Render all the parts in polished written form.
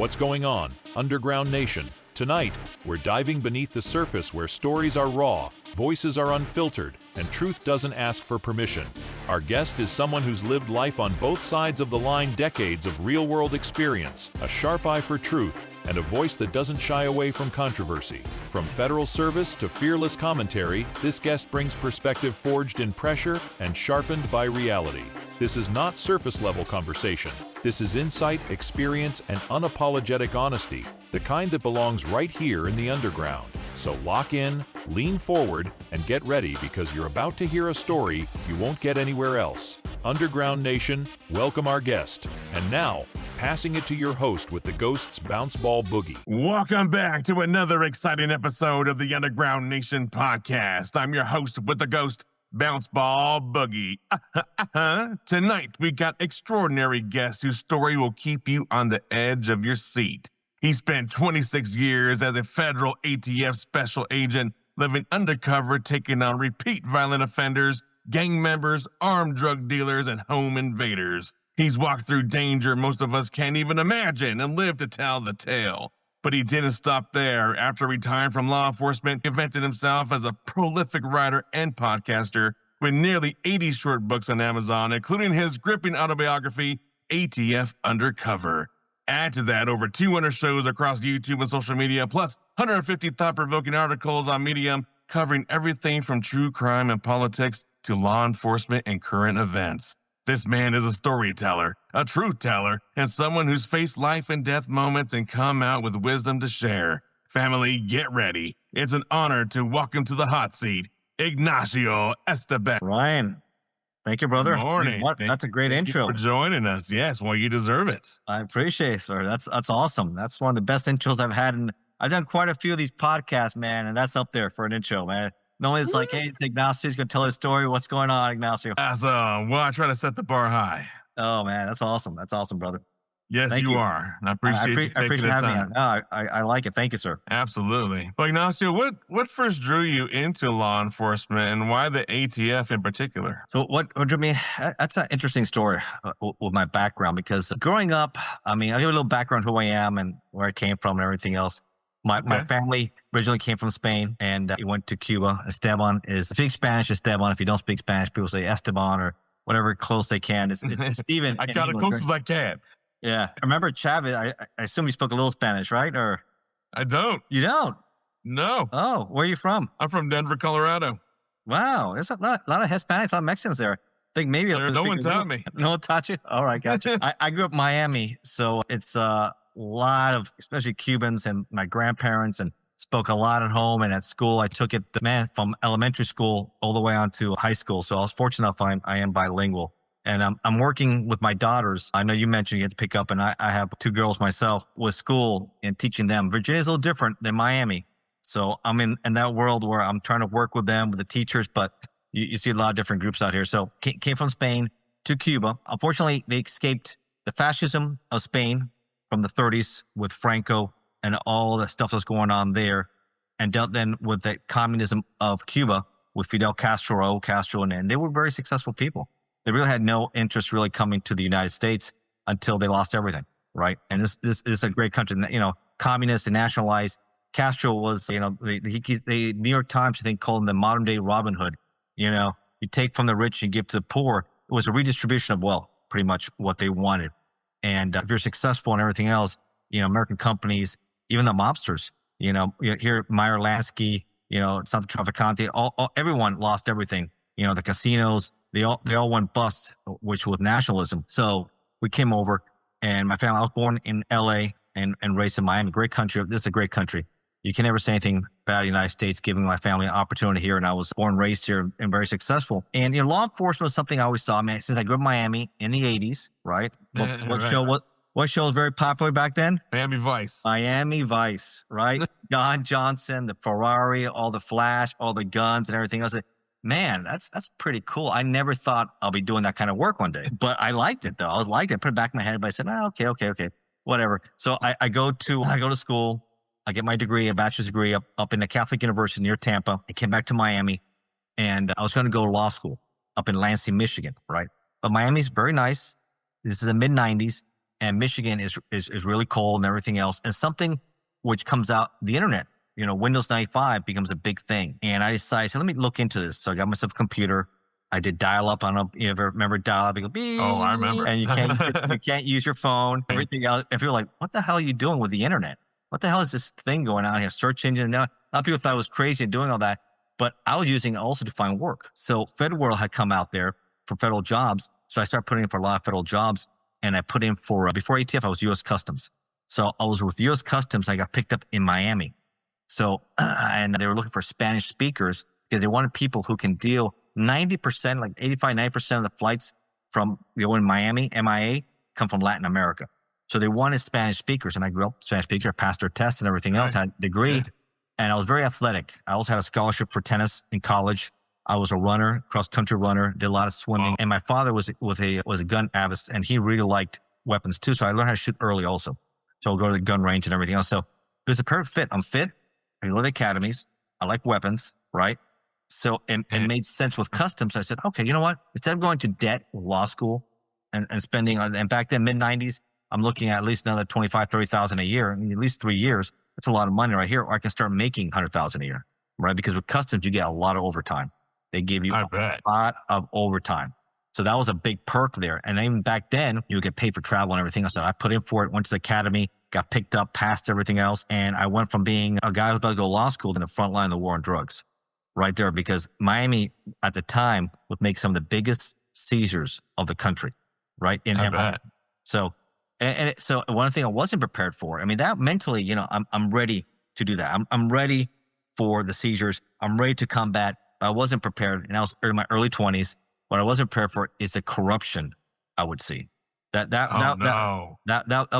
What's going on, Underground Nation? Tonight, we're diving beneath the surface where stories are raw, voices are unfiltered, and truth doesn't ask for permission. Our guest is someone who's lived life on both sides of the line, decades of real-world experience, a sharp eye for truth, and a voice that doesn't shy away from controversy. From federal service to fearless commentary, this guest brings perspective forged in pressure and sharpened by reality. This is not surface-level conversation. This is insight, experience, and unapologetic honesty, the kind that belongs right here in the underground. So lock in, lean forward, and get ready because you're about to hear a story you won't get anywhere else. Underground Nation, welcome our guest. And now, passing it to your host with the Ghost's Bounce Ball Boogie. Welcome back to another exciting episode of the Underground Nation podcast. I'm your host with the Ghost, Bounce Ball Boogie. Tonight, we got extraordinary guest whose story will keep you on the edge of your seat. He spent 26 years as a federal ATF special agent, living undercover, taking on repeat violent offenders, gang members, armed drug dealers, and home invaders. He's walked through danger most of us can't even imagine and lived to tell the tale. But he didn't stop there. After retiring from law enforcement, he invented himself as a prolific writer and podcaster with nearly 80 short books on Amazon, including his gripping autobiography, ATF Undercover. Add to that over 200 shows across YouTube and social media, plus 150 thought-provoking articles on Medium covering everything from true crime and politics to law enforcement and current events. This man is a storyteller, a truth teller, and someone who's faced life and death moments and come out with wisdom to share. Family, get ready. It's an honor to welcome to the hot seat, Ignacio Esteban. Ryan, thank you, brother. Good morning. That's a great intro. Thank you for joining us. Yes, well, you deserve it. I appreciate it, sir. That's awesome. That's one of the best intros I've had. And I've done quite a few of these podcasts, man, and that's up there for an intro, man. Normally it's like, hey, Ignacio's going to tell his story. What's going on, Ignacio? Awesome. Well, I try to set the bar high. Oh, man, that's awesome. That's awesome, brother. Yes, you are. And I appreciate you taking the time. No, I like it. Thank you, sir. Absolutely. Well, Ignacio, what first drew you into law enforcement and why the ATF in particular? So what drew me? That's an interesting story with my background, because growing up, I mean, I'll give you a little background who I am and where I came from and everything else. My family originally came from Spain and we went to Cuba. Esteban speak Spanish, Esteban. If you don't speak Spanish, people say Esteban or whatever close they can. It's Steven. I got as close as I can. Yeah. I remember Chavez. I assume you spoke a little Spanish, right? Or I don't. You don't? No. Oh, where are you from? I'm from Denver, Colorado. Wow. There's a lot of Hispanics, a lot of Mexicans there. I think maybe no one taught me. No one taught you? All right, gotcha. I grew up in Miami, so it's a lot of, especially Cubans, and my grandparents, and spoke a lot at home and at school. I took it, man, from elementary school all the way on to high school. So I was fortunate enough I am bilingual. And I'm working with my daughters. I know you mentioned you had to pick up, and I have two girls myself with school and teaching them. Virginia's a little different than Miami. So I'm in that world where I'm trying to work with them, with the teachers, but you see a lot of different groups out here. So came from Spain to Cuba. Unfortunately, they escaped the fascism of Spain from the 30s with Franco and all the stuff that's going on there, and dealt then with the communism of Cuba with Fidel Castro, and they were very successful people. They really had no interest really coming to the United States until they lost everything, right? And this is a great country. You know, communist and nationalized. Castro was, you know, the New York Times, I think, called him the modern day Robin Hood. You know, you take from the rich and give to the poor. It was a redistribution of wealth, pretty much what they wanted. And if you're successful and everything else, you know, American companies, even the mobsters, you know, here, Meyer Lansky, you know, Santa Traficante, everyone lost everything. You know, the casinos, they all went bust, which was nationalism. So we came over, and my family, I was born in LA and raised in Miami. Great country. This is a great country. You can never say anything bad the United States, giving my family an opportunity here. And I was born, raised here, and very successful. And, you know, law enforcement was something I always saw. I mean, since I grew up in Miami in the 80s, right? What show was very popular back then? Miami Vice. Miami Vice, right? Don Johnson, the Ferrari, all the flash, all the guns and everything else. Man, that's pretty cool. I never thought I'll be doing that kind of work one day, but I liked it though. I was like, I put it back in my head, but I said, okay, whatever. So I go to school. I get my degree, a bachelor's degree up in a Catholic university near Tampa. I came back to Miami, and I was going to go to law school up in Lansing, Michigan, right? But Miami's very nice. This is the mid-90s, and Michigan is really cold and everything else. And something which comes out, the internet, Windows 95 becomes a big thing. And I decided, let me look into this. So I got myself a computer. I did dial-up. I don't know if you ever remember dial-up. You go, beep, Oh, I remember. and you can't use your phone. Everything else. And people are like, what the hell are you doing with the internet? What the hell is this thing going on here? Search engine. Now, a lot of people thought I was crazy and doing all that, but I was using it also to find work. So FedWorld had come out there for federal jobs. So I started putting in for a lot of federal jobs, and I put in for, before ATF, I was U.S. Customs. So I was with U.S. Customs. I got picked up in Miami. So, and they were looking for Spanish speakers because they wanted people who can deal 90%, like 85, 90% of the flights from in Miami, MIA, come from Latin America. So they wanted Spanish speakers. And I grew up Spanish speaker, passed their tests and everything else, had a degree. Yeah. And I was very athletic. I also had a scholarship for tennis in college. I was a runner, cross-country runner, did a lot of swimming. And my father was a gun avid, and he really liked weapons too. So I learned how to shoot early also. So I'll go to the gun range and everything else. So it was a perfect fit. I'm fit. I go to the academies. I like weapons, right? So it made sense with customs. I said, okay, you know what? Instead of going to debt with law school and spending, and back then, mid-90s, I'm looking at least another 25, 30,000 a year, at least 3 years. That's a lot of money right here. Or I can start making 100,000 a year, right? Because with customs, you get a lot of overtime. They give you a lot of overtime. So that was a big perk there. And even back then, you would get paid for travel and everything else. So I put in for it, went to the academy, got picked up, passed everything else. And I went from being a guy who was about to go to law school to the front line of the war on drugs right there, because Miami at the time would make some of the biggest seizures of the country, right? So, so one thing I wasn't prepared for, I mean, that mentally, I'm ready to do that. I'm ready for the seizures. I'm ready to combat. I wasn't prepared, and I was in my early 20s. What I wasn't prepared for is the corruption I would see. That'll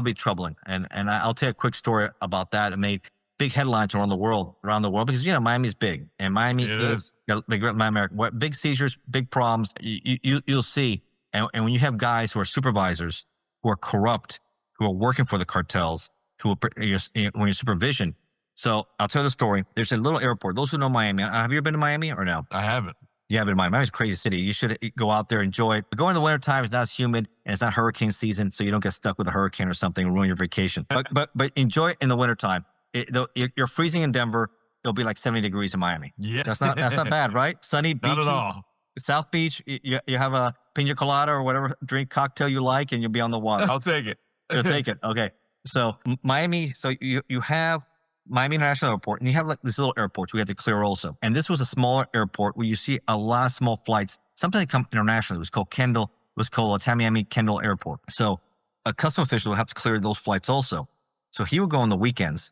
be troubling. And I'll tell you a quick story about that. It made big headlines around the world because Miami's big, and Miami is the great America. What big seizures, big problems. You'll see, and when you have guys who are supervisors who are corrupt, who are working for the cartels, who are when you're supervision. So I'll tell the story. There's a little airport. Those who know Miami, have you ever been to Miami or no? I haven't. You haven't been to Miami. Miami's a crazy city. You should go out there, enjoy it. But go in the wintertime, it's not as humid, and it's not hurricane season, so you don't get stuck with a hurricane or something and ruin your vacation. But enjoy it in the wintertime. You're freezing in Denver. It'll be like 70 degrees in Miami. Yeah. That's not bad, right? Sunny beaches. Not at all. South Beach, you have a pina colada or whatever drink cocktail you like, and you'll be on the water. I'll take it. You'll take it. Okay. So Miami, so you have Miami International Airport, and you have like these little airports we have to clear also. And this was a smaller airport where you see a lot of small flights. Something that come internationally. It was called Kendall. It was called Tamiami Kendall Airport. So a custom official would have to clear those flights also. So he would go on the weekends,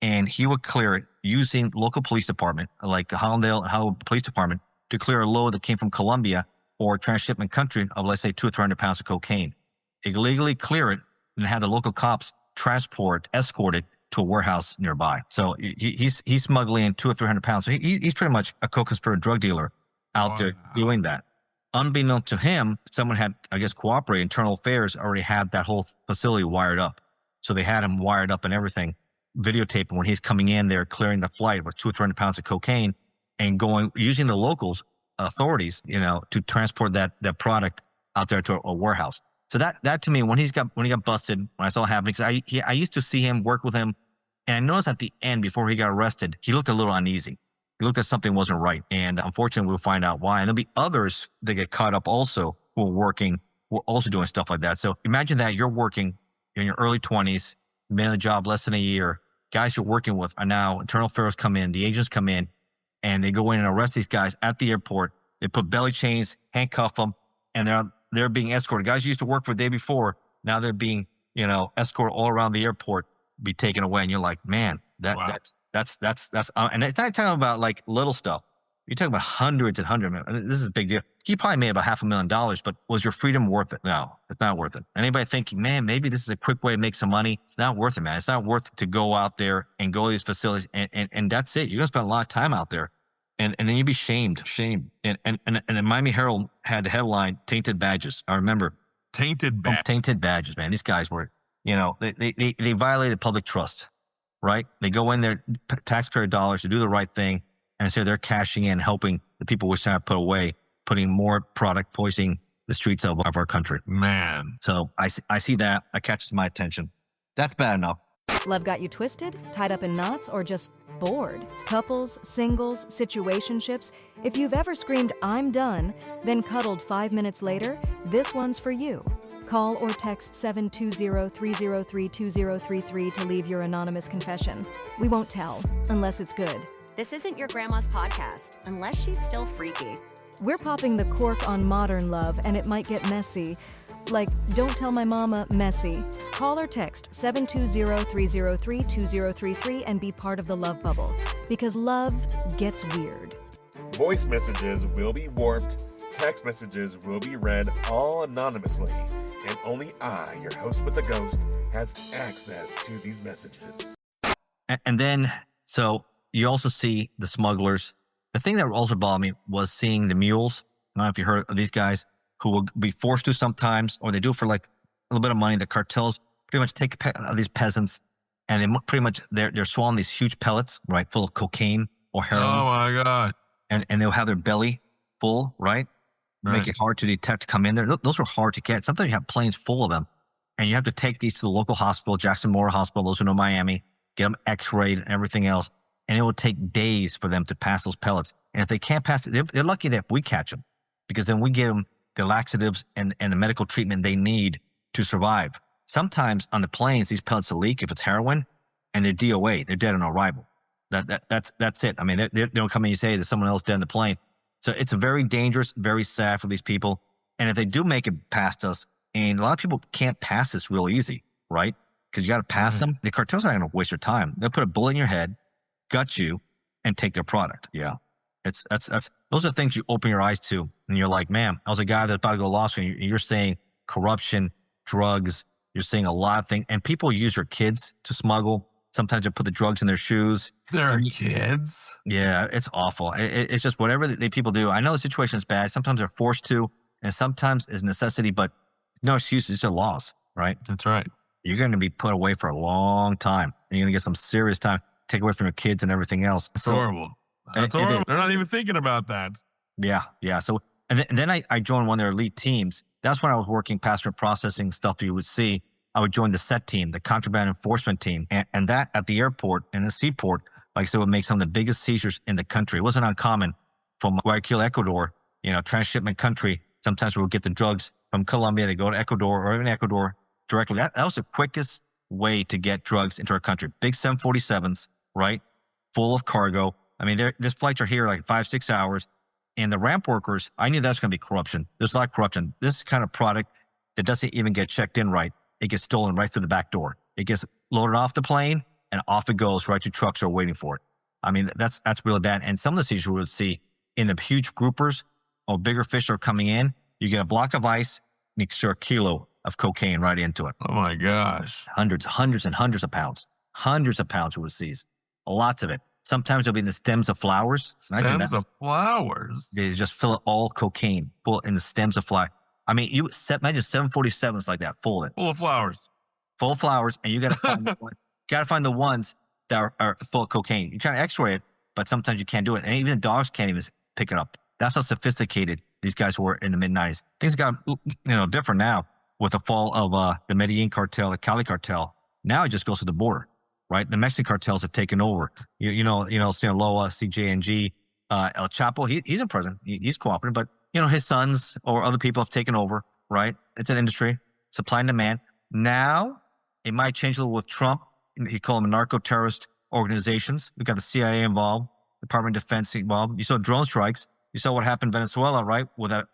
and he would clear it using local police department, like the Hollandale Police Department, to clear a load that came from Colombia or transshipment country of, let's say, 200 or 300 pounds of cocaine. Illegally clear it and have the local cops escort it to a warehouse nearby. So he's smuggling in 200 or 300 pounds. So he's pretty much a co-conspirator drug dealer out there doing that. Unbeknownst to him, someone had, I guess, cooperated. Internal Affairs already had that whole facility wired up. So they had him wired up and everything, videotaping when he's coming in there, clearing the flight with 200 or 300 pounds of cocaine and using the locals authorities, to transport that product out there to a warehouse. So that to me, when he got busted, when I saw it happening, because I used to see him, work with him, and I noticed at the end, before he got arrested, he looked a little uneasy. He looked like something wasn't right. And unfortunately, we'll find out why. And there'll be others that get caught up also who are working, who are also doing stuff like that. So imagine that you're working in your early 20s, been in the job less than a year. Guys you're working with are now, internal affairs come in, the agents come in, and they go in and arrest these guys at the airport. They put belly chains, handcuff them, and they're being escorted. Guys you used to work for the day before, now they're being, escorted all around the airport, be taken away. And you're like, man, that's, and it's not talking about like little stuff. You're talking about hundreds and hundreds. This is a big deal. He probably made about $500,000, but was your freedom worth it? No, it's not worth it. Anybody thinking, man, maybe this is a quick way to make some money? It's not worth it, man. It's not worth it to go out there and go to these facilities and that's it. You're going to spend a lot of time out there. And then you'd be shamed. And the Miami Herald had the headline, Tainted Badges. I remember. Tainted badges, man. These guys were, they violated public trust, right? They go in there, taxpayer dollars to do the right thing. And so they're cashing in, helping the people we're trying to put away, putting more product, poisoning the streets of our country. Man. So I see that. That catches my attention. That's bad enough. Love got you twisted, tied up in knots, or just bored? Couples, singles, situationships. If you've ever screamed, "I'm done," then cuddled 5 minutes later, this one's for you. Call or text 720-303-2033 to leave your anonymous confession. We won't tell, unless it's good. This isn't your grandma's podcast, unless she's still freaky. We're popping the cork on modern love, and it might get messy. Like, don't tell my mama, messy. Call or text 720-303-2033 and be part of the love bubble. Because love gets weird. Voice messages will be warped. Text messages will be read all anonymously. And only I, your host with the ghost, has access to these messages. And then, so you also see the smugglers. The thing that also bothered me was seeing the mules. I don't know if you heard of these guys who will be forced to sometimes, or they do it for like a little bit of money. The cartels pretty much take these peasants and they pretty much, they're swallowing these huge pellets, right, full of cocaine or heroin. Oh my God. And they'll have their belly full, right? Make it hard to detect, come in there. Those are hard to get. Sometimes you have planes full of them and you have to take these to the local hospital, Jackson Memorial Hospital, those who know Miami, get them x-rayed and everything else. And it will take days for them to pass those pellets. And if they can't pass it, they're lucky that we catch them, because then we give them the laxatives and the medical treatment they need to survive. Sometimes on the planes, these pellets will leak if it's heroin, and they're DOA. They're dead on arrival. That's it. I mean, they don't come in and say there's someone else dead in the plane. So it's very dangerous, very sad for these people. And if they do make it past us, and a lot of people can't pass this real easy, right? Because you got to pass them. The cartel's not going to waste your time. They'll put a bullet in your head, gut you, and take their product. Yeah. Those are things you open your eyes to, and you're like, man, I was a guy that's about to go to law school. And you're saying corruption, drugs. You're seeing a lot of things, and people use your kids to smuggle. Sometimes they put the drugs in their shoes. They're kids. Yeah, it's awful. It's just whatever people do. I know the situation is bad. Sometimes they're forced to, and sometimes it's necessity. But no excuses. These are laws, right? That's right. You're going to be put away for a long time, and you're going to get some serious time. Take away from your kids and everything else. It's horrible. That's horrible. They're not even thinking about that. Yeah. So, and then I joined one of their elite teams. That's when I was working passenger processing stuff you would see. I would join the SET team, the contraband enforcement team. And that at the airport and the seaport, like I said, would make some of the biggest seizures in the country. It wasn't uncommon from Guayaquil, Ecuador, transshipment country. Sometimes we would get the drugs from Colombia. They go to Ecuador or even Ecuador directly. That was the quickest way to get drugs into our country. Big 747s, right? Full of cargo. I mean, these flights are here like 5-6 hours. And the ramp workers, I knew that's going to be corruption. There's a lot of corruption. This kind of product that doesn't even get checked in right, it gets stolen right through the back door. It gets loaded off the plane and off it goes right to trucks that are waiting for it. I mean, that's really bad. And some of the seizures we would see in the huge groupers or bigger fish are coming in, you get a block of ice and you can stir a kilo of cocaine right into it. Oh my gosh. Hundreds and hundreds of pounds. Hundreds of pounds we would seize. Lots of it. Sometimes it'll be in the stems of flowers. Stems of flowers? They just fill it all cocaine, full in the stems of flower. I mean, imagine 747s like that, full of it. Full of flowers. Full of flowers, and you got to find the ones that are full of cocaine. You try to X-ray it, but sometimes you can't do it, and even the dogs can't even pick it up. That's how sophisticated these guys were in the mid-90s. Things got different now with the fall of the Medellin cartel, the Cali cartel. Now it just goes to the border. Right, the Mexican cartels have taken over. Sinaloa, CJNG, El Chapo. He's in prison. He's cooperating, but his sons or other people have taken over. Right, it's an industry, supply and demand. Now it might change a little with Trump. He called them narco-terrorist organizations. We got the CIA involved, Department of Defense involved. You saw drone strikes. You saw what happened in Venezuela, right? With that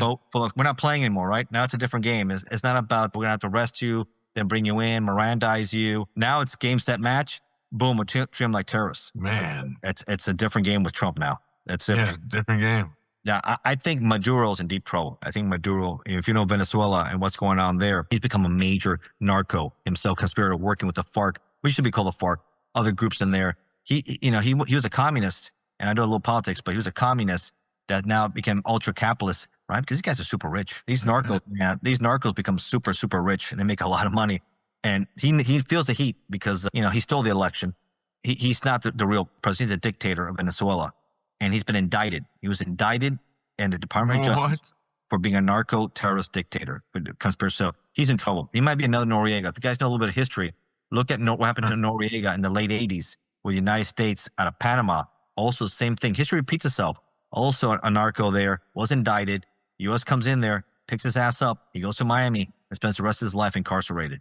boat full of. We're not playing anymore, right? Now it's a different game. It's not about we're gonna have to arrest you, then bring you in, Mirandize you. Now it's game, set, match. Boom, we treat them like terrorists. Man. It's a different game with Trump now. Different game. Yeah, I think Maduro's in deep trouble. I think Maduro, if you know Venezuela and what's going on there, he's become a major narco himself, conspirator working with the FARC. We should be called the FARC. Other groups in there. He was a communist, and I do a little politics, but he was a communist that now became ultra capitalist. Right? Because these guys are super rich. These narcos become super, super rich and they make a lot of money. And he feels the heat because, he stole the election. He's not the real president. He's a dictator of Venezuela. And he's been indicted. He was indicted in the Department of Justice. for being a narco-terrorist dictator. Conspiracy. So he's in trouble. He might be another Noriega. If you guys know a little bit of history, look at what happened to Noriega in the late 80s with the United States out of Panama. Also, same thing. History repeats itself. Also, a narco there was indicted. U.S. comes in there, picks his ass up. He goes to Miami and spends the rest of his life incarcerated.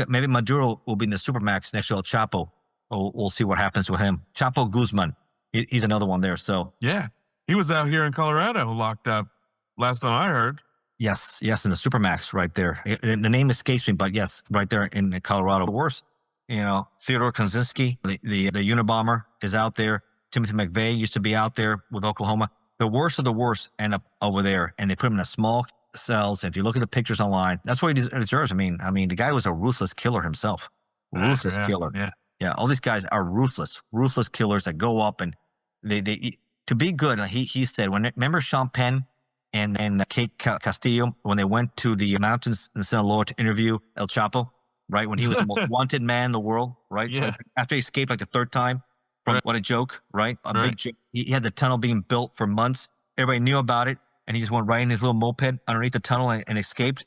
Maybe Maduro will be in the Supermax next to El Chapo. We'll see what happens with him. Chapo Guzman, he's another one there. So yeah, he was out here in Colorado locked up last time I heard. Yes, in the Supermax right there. The name escapes me, but yes, right there in Colorado. Worse, Theodore Kaczynski, the Unabomber, is out there. Timothy McVeigh used to be out there with Oklahoma. The worst of the worst end up over there, and they put him in a small cells. If you look at the pictures online, that's what he deserves. I mean, the guy was a ruthless killer himself. Ruthless killer. Yeah. All these guys are ruthless killers that go up and they to be good. He said, remember Sean Penn and Kate Castillo when they went to the mountains in Sinaloa to interview El Chapo, right? When he was the most wanted man in the world, right? Yeah. After he escaped like the third time. What a joke, right? Big joke. He had the tunnel being built for months. Everybody knew about it. And he just went right in his little moped underneath the tunnel and escaped.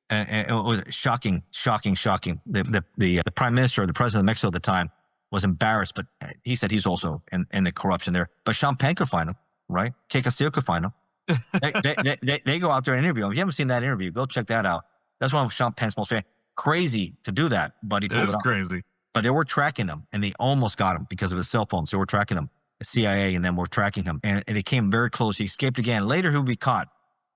And it was shocking. The prime minister or the president of Mexico at the time was embarrassed, but he said he's also in the corruption there. But Sean Penn could find him, right? Kate Castillo could find him. They go out there and interview him. If you haven't seen that interview, go check that out. That's one of Sean Penn's most famous. Crazy to do that, but he pulled it off. Crazy. But they were tracking him, and they almost got him because of his cell phone. So they were tracking him. The CIA and them were tracking him, and they came very close. He escaped again. Later, he would be caught,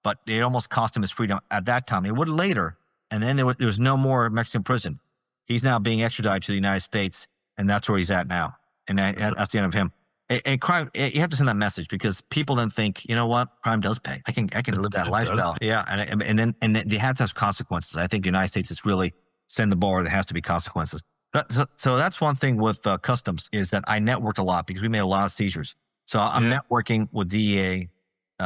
but it almost cost him his freedom at that time. It would later, and then there was no more Mexican prison. He's now being extradited to the United States, and that's where he's at now. And that's the end of him. And crime, you have to send that message because people then think, you know what, crime does pay. I can live that lifestyle. Yeah, and then they have to have consequences. I think the United States is really setting the bar. There has to be consequences. So that's one thing with customs is that I networked a lot because we made a lot of seizures. So I'm networking with DEA,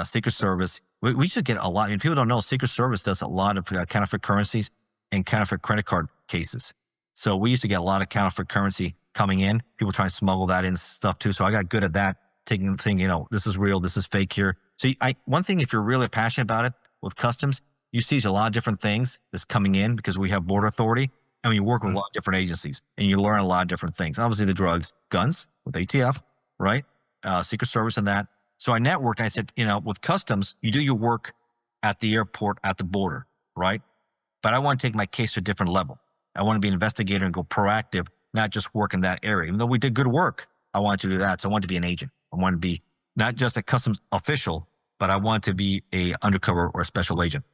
Secret Service. We should get a lot. I mean, people don't know Secret Service does a lot of counterfeit currencies and counterfeit credit card cases. So we used to get a lot of counterfeit currency coming in. People trying to smuggle that in stuff too. So I got good at that, taking the thing, this is real, this is fake here. So one thing, if you're really passionate about it with customs, you seize a lot of different things that's coming in because we have border authority. And you work with a lot of different agencies and you learn a lot of different things. Obviously the drugs, guns with ATF, right? Secret Service and that. So I networked. I said, with customs, you do your work at the airport, at the border, right? But I want to take my case to a different level. I want to be an investigator and go proactive, not just work in that area. Even though we did good work, I wanted to do that. So I wanted to be an agent. I wanted to be not just a customs official, but I wanted to be a undercover or a special agent.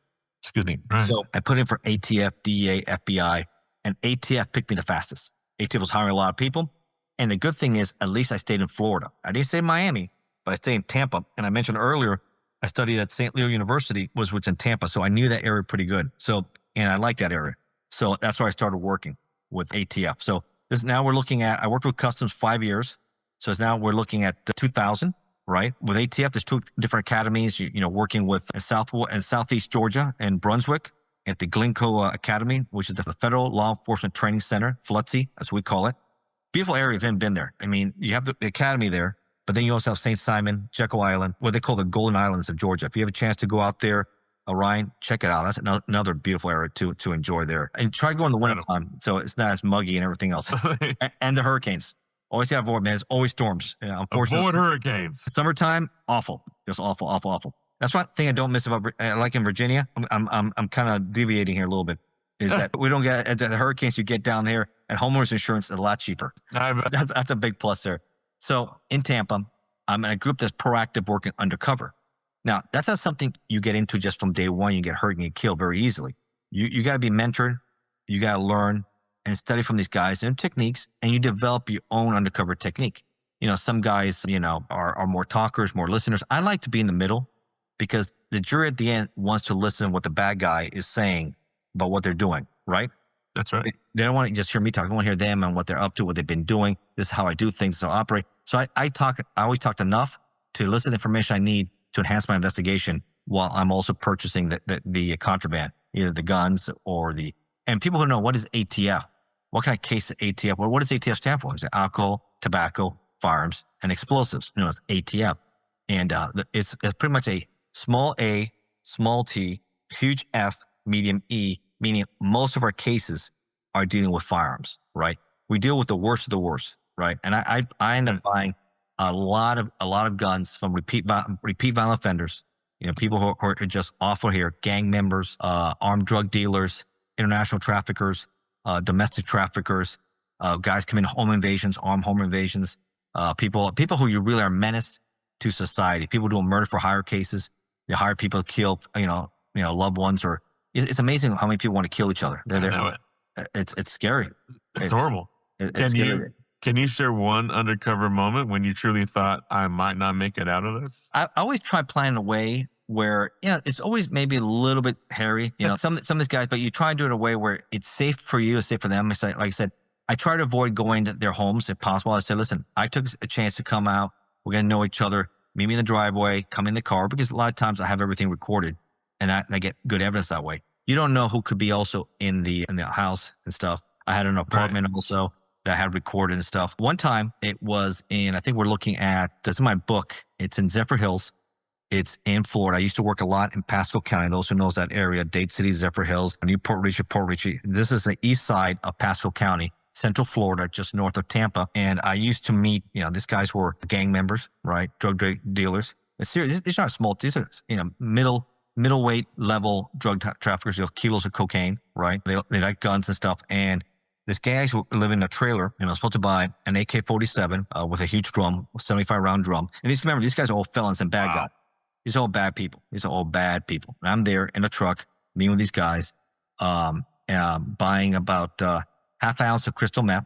Excuse me. Right. So I put in for ATF, DEA, FBI. And ATF picked me the fastest. ATF was hiring a lot of people. And the good thing is, at least I stayed in Florida. I didn't stay in Miami, but I stayed in Tampa. And I mentioned earlier, I studied at St. Leo University, which was in Tampa. So I knew that area pretty good. And I liked that area. So that's where I started working with ATF. So now we're looking at, I worked with Customs 5 years. So now we're looking at 2000, right? With ATF, there's 2 different academies, working with Southeast Georgia and Brunswick. At the Glencoe Academy, which is the Federal Law Enforcement Training Center, FLUTC, as we call it. Beautiful area if you haven't been there. I mean, you have the academy there, but then you also have St. Simon, Jekyll Island, what they call the Golden Islands of Georgia. If you have a chance to go out there, Ryan, check it out. That's another beautiful area to enjoy there. And try to go in the wintertime so it's not as muggy and everything else. and the hurricanes. Always got to avoid, man. There's always storms. Unfortunately, avoid hurricanes. Summertime, awful. Just awful. That's one thing I don't miss about like in Virginia. I'm kind of deviating here a little bit. Is that we don't get the hurricanes you get down there, and homeowners insurance is a lot cheaper. That's a big plus there. So in Tampa, I'm in a group that's proactive, working undercover. Now that's not something you get into just from day one. You get hurt and get killed very easily. You got to be mentored. You got to learn and study from these guys and techniques, and you develop your own undercover technique. Some guys, are more talkers, more listeners. I like to be in the middle. Because the jury at the end wants to listen to what the bad guy is saying about what they're doing, right? That's right. They don't want to just hear me talk. They want to hear them and what they're up to, what they've been doing. This is how I do things, so I operate. So I always talked enough to listen to the information I need to enhance my investigation while I'm also purchasing the contraband, either the guns or and people who know what is ATF, what kind of case is ATF? Well, what does ATF stand for? Is it alcohol, tobacco, firearms, and explosives? It's ATF. And it's pretty much a small A, small t, huge F, medium E, meaning most of our cases are dealing with firearms, right? We deal with the worst of the worst, right? And I end up buying a lot of guns from repeat violent offenders, people who are just awful here, gang members, armed drug dealers, international traffickers, domestic traffickers, guys committing home invasions, armed home invasions, people who you really are menace to society, people doing murder for hire cases. You hire people to kill, loved ones, or it's amazing how many people want to kill each other. I know it. It's scary. It's horrible. Can you share one undercover moment when you truly thought, I might not make it out of this? I always try planning a way where, it's always maybe a little bit hairy, some of these guys, but you try and do it in a way where it's safe for you, it's safe for them. Like I said, I try to avoid going to their homes if possible. I said, listen, I took a chance to come out. We're going to know each other. Meet me in the driveway, come in the car, because a lot of times I have everything recorded and I get good evidence that way. You don't know who could be also in the house and stuff. I had an apartment also that I had recorded and stuff. One time it was I think we're looking at, this is my book. It's in Zephyr Hills. It's in Florida. I used to work a lot in Pasco County. Those who knows that area, Dade City, Zephyr Hills, Newport Richey. This is the east side of Pasco County, Central Florida, just north of Tampa. And I used to meet, these guys were gang members, right? Drug dealers. It's serious. These aren't small. These are, middleweight level drug traffickers, kilos of cocaine, right? They like guns and stuff. And this guys live in a trailer, and I was supposed to buy an AK-47 with a huge drum, a 75-round drum. And these guys are all felons and bad guys. These are all bad people. And I'm there in a truck, meeting with these guys, buying about half ounce of crystal meth,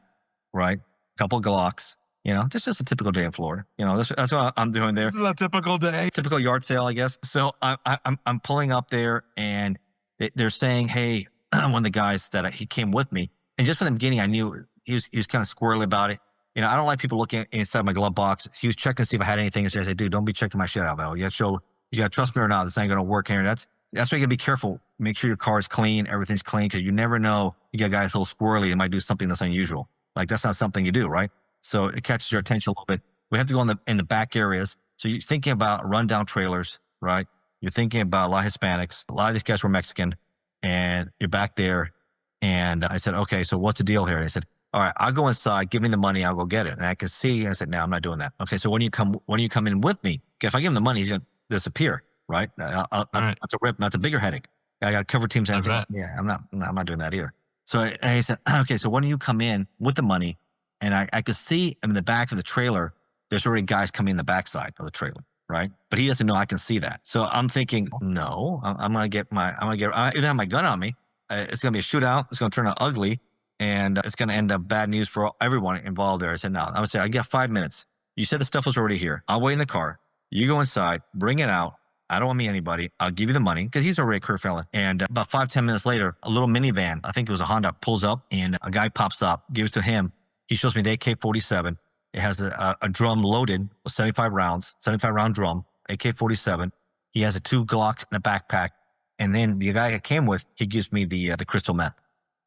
right? A couple of Glocks. Just a typical day in Florida. That's what I'm doing there. This is a typical day. Typical yard sale, I guess. So I'm pulling up there, and they're saying, hey, one of the guys that he came with me, and just from the beginning, I knew he was kind of squirrely about it. I don't like people looking inside my glove box. He was checking to see if I had anything. And I said, dude, don't be checking my shit out, Val. You got to trust me or not. This ain't going to work here. That's why you got to be careful. Make sure your car is clean. Everything's clean, because you never know. You got guys a little squirrely. They might do something that's unusual. Like, that's not something you do, right? So it catches your attention a little bit. We have to go in the back areas. So you're thinking about rundown trailers, right? You're thinking about a lot of Hispanics. A lot of these guys were Mexican, and you're back there. And I said, okay, so what's the deal here? And I said, all right, I'll go inside, give me the money, I'll go get it. And I could see, I said, no, I'm not doing that. Okay, so when you come in with me, if I give him the money, he's going to disappear, right? That's a bigger headache. I got to cover teams and everything. Yeah, I'm not doing that either. So I said, okay, so when you come in with the money, and I could see in the back of the trailer, there's already guys coming in the backside of the trailer, right? But he doesn't know I can see that. So I'm thinking, no, I'm going to either have my gun on me. It's going to be a shootout. It's going to turn out ugly. And it's going to end up bad news for everyone involved there. I said, no, I would say, I got 5 minutes. You said the stuff was already here. I'll wait in the car. You go inside, bring it out. I don't want to meet anybody. I'll give you the money, because he's already a career felon. And about 5-10 minutes later, a little minivan, I think it was a Honda, pulls up, and a guy pops up, gives to him. He shows me the AK-47. It has a drum loaded with 75 rounds, 75-round drum, AK-47. He has 2 Glocks in a backpack. And then the guy I came with, he gives me the crystal meth.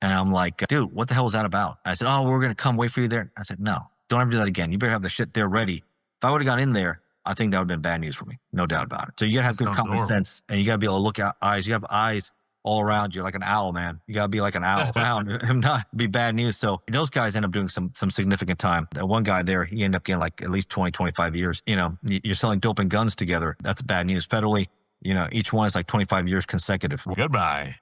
And I'm like, dude, what the hell was that about? I said, oh, we're going to come wait for you there. I said, no, don't ever do that again. You better have the shit there ready. If I would have gone in there, I think that would have been bad news for me. No doubt about it. So you got to have good common sense, and you got to be able to look at eyes. You have eyes all around you like an owl, man. You got to be like an owl around him, not be bad news. So those guys end up doing some significant time. That one guy there, he ended up getting like at least 20, 25 years. You're selling dope and guns together. That's bad news. Federally, each one is like 25 years consecutive. Goodbye.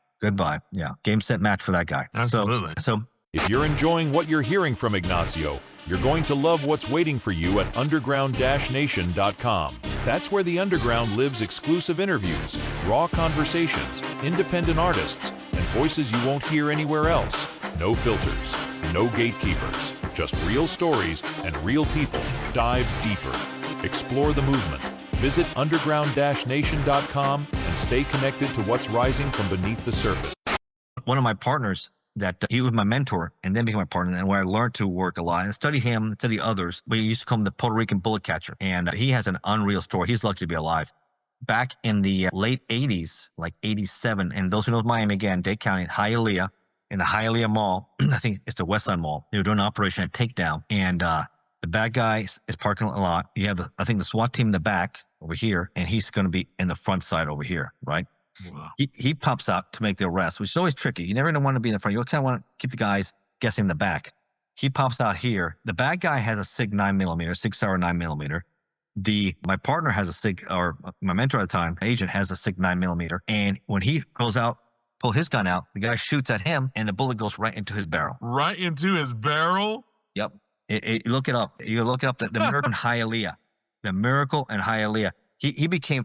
Yeah. Game, set, match for that guy. Absolutely. So If you're enjoying what you're hearing from Ignacio, you're going to love what's waiting for you at underground-nation.com. That's where the underground lives exclusive interviews, raw conversations, independent artists, and voices you won't hear anywhere else. No filters, no gatekeepers, just real stories and real people. Dive deeper. Explore the movement. Visit underground-nation.com and stay connected to what's rising from beneath the surface. one of my partners, that he was my mentor and then became my partner, and where I learned to work a lot and study him, study others. We used to call him the Puerto Rican bullet catcher, and he has an unreal story. He's lucky to be alive. Back in the late 80s, like 87, and those who know Miami again, Dade County, Hialeah, in the Hialeah Mall, I think it's the Westside Mall, they were doing an operation at Takedown, and the bad guy is parking a lot. You have, I think, the SWAT team in the back over here, and he's going to be in the front side over here, right? Wow. He pops out to make the arrest, which is always tricky. You never want to be in the front. You kind of want to keep the guys guessing in the back. He pops out here. The bad guy has a SIG 9mm, Sig Sauer 9mm. My partner has a SIG, or my mentor at the time, agent, has a SIG 9mm. And when he goes out, pull his gun out, the guy shoots at him, and the bullet goes right into his barrel. Right into his barrel? Yep. Look it up. You look it up. The Miracle in Hialeah. The Miracle in Hialeah. He became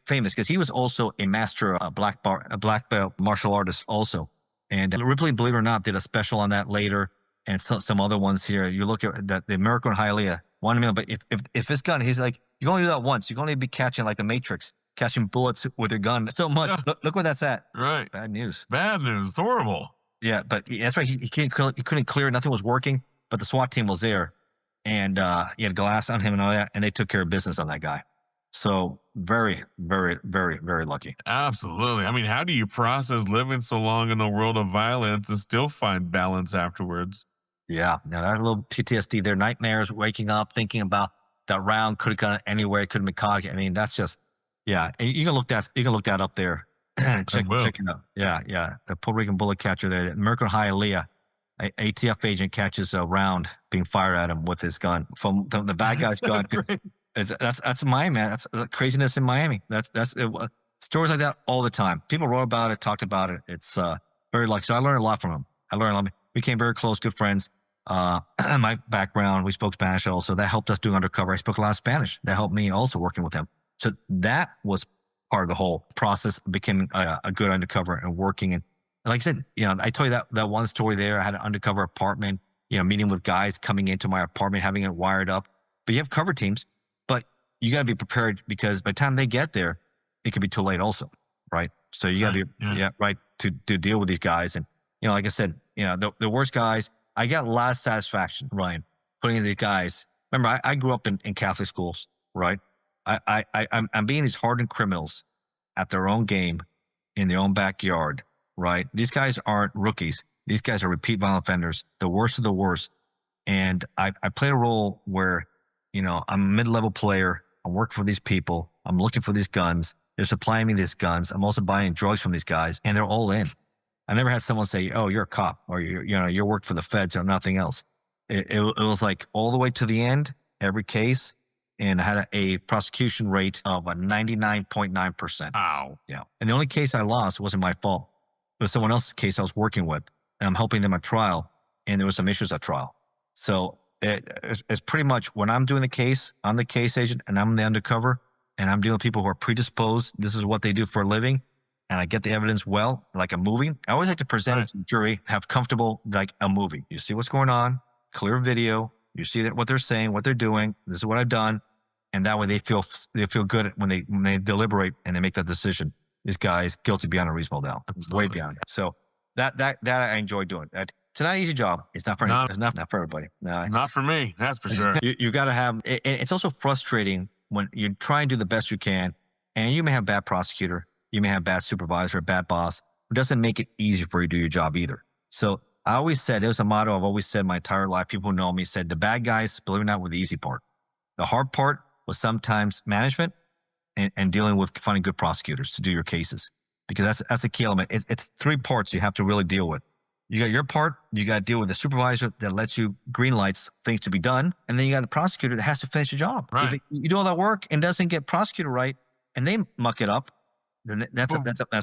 famous because he was also a master, a black belt martial artist also. And Ripley, believe it or not, did a special on that later, and some other ones here. You look at the Miracle in Hialeah. 1 million. But if this gun, he's like, you can only do that once. You can only be catching like the Matrix, catching bullets with your gun so much. Yeah. Look where that's at. Right. Bad news. Bad news. Horrible. Yeah, but that's right. He couldn't clear. Nothing was working. But the SWAT team was there, and he had glass on him and all that, and they took care of business on that guy. So very, very, very, very lucky. Absolutely. I mean, how do you process living so long in the world of violence and still find balance afterwards? Yeah, that little PTSD there, nightmares, waking up, thinking about that round could have gone anywhere, could have been caught. I mean, that's just, yeah. And you can look that up there. check it out. Yeah. The Puerto Rican bullet catcher there, Miracle in Hialeah, ATF agent catches a round being fired at him with his gun from the bad guy's gun. That's Miami, man. That's craziness in Miami. Stories like that all the time. People wrote about it, talked about it. It's very lucky. So I learned a lot from him. We became very close, good friends. My background, we spoke Spanish also. That helped us doing undercover. I spoke a lot of Spanish. That helped me also working with him. So that was part of the whole process of becoming a good undercover and working. And like I said, I told you that one story there. I had an undercover apartment, meeting with guys coming into my apartment, having it wired up. But you have cover teams, but you got to be prepared because by the time they get there, it could be too late also, right? So you got to be right to deal with these guys. And, like I said, the worst guys, I got a lot of satisfaction, Ryan, putting in these guys. Remember, I grew up in Catholic schools, right? I'm being these hardened criminals at their own game in their own backyard, right? These guys aren't rookies. These guys are repeat violent offenders, the worst of the worst. And I played a role where, I'm a mid-level player. I'm working for these people. I'm looking for these guns. They're supplying me these guns. I'm also buying drugs from these guys, and they're all in. I never had someone say, "Oh, you're a cop," or you're worked for the feds or nothing else. It was like all the way to the end, every case, and I had a prosecution rate of a 99.9%. Wow. Yeah. And the only case I lost wasn't my fault. It was someone else's case I was working with, and I'm helping them at trial, and there was some issues at trial. So it's pretty much when I'm doing the case, I'm the case agent, and I'm the undercover, and I'm dealing with people who are predisposed. This is what they do for a living. And I get the evidence well, like a movie. I always like to present it to the jury, have comfortable, like a movie. You see what's going on, clear video. You see that what they're saying, what they're doing. This is what I've done, and that way they feel good when they deliberate and they make that decision. This guy is guilty beyond a reasonable doubt, way beyond. So that I enjoy doing. It's not an easy job. It's not for not for everybody. No. Not for me. That's for sure. You got to have. It's also frustrating when you try and do the best you can, and you may have a bad prosecutor. You may have a bad supervisor, a bad boss. It doesn't make it easy for you to do your job either. So I always said, it was a motto I've always said my entire life. People who know me said, the bad guys, believe it or not, were the easy part. The hard part was sometimes management and dealing with finding good prosecutors to do your cases. Because that's a key element. It's three parts you have to really deal with. You got your part, you got to deal with the supervisor that lets you green lights things to be done. And then you got the prosecutor that has to finish the job. Right. If you do all that work and doesn't get prosecutor right, and they muck it up, then that's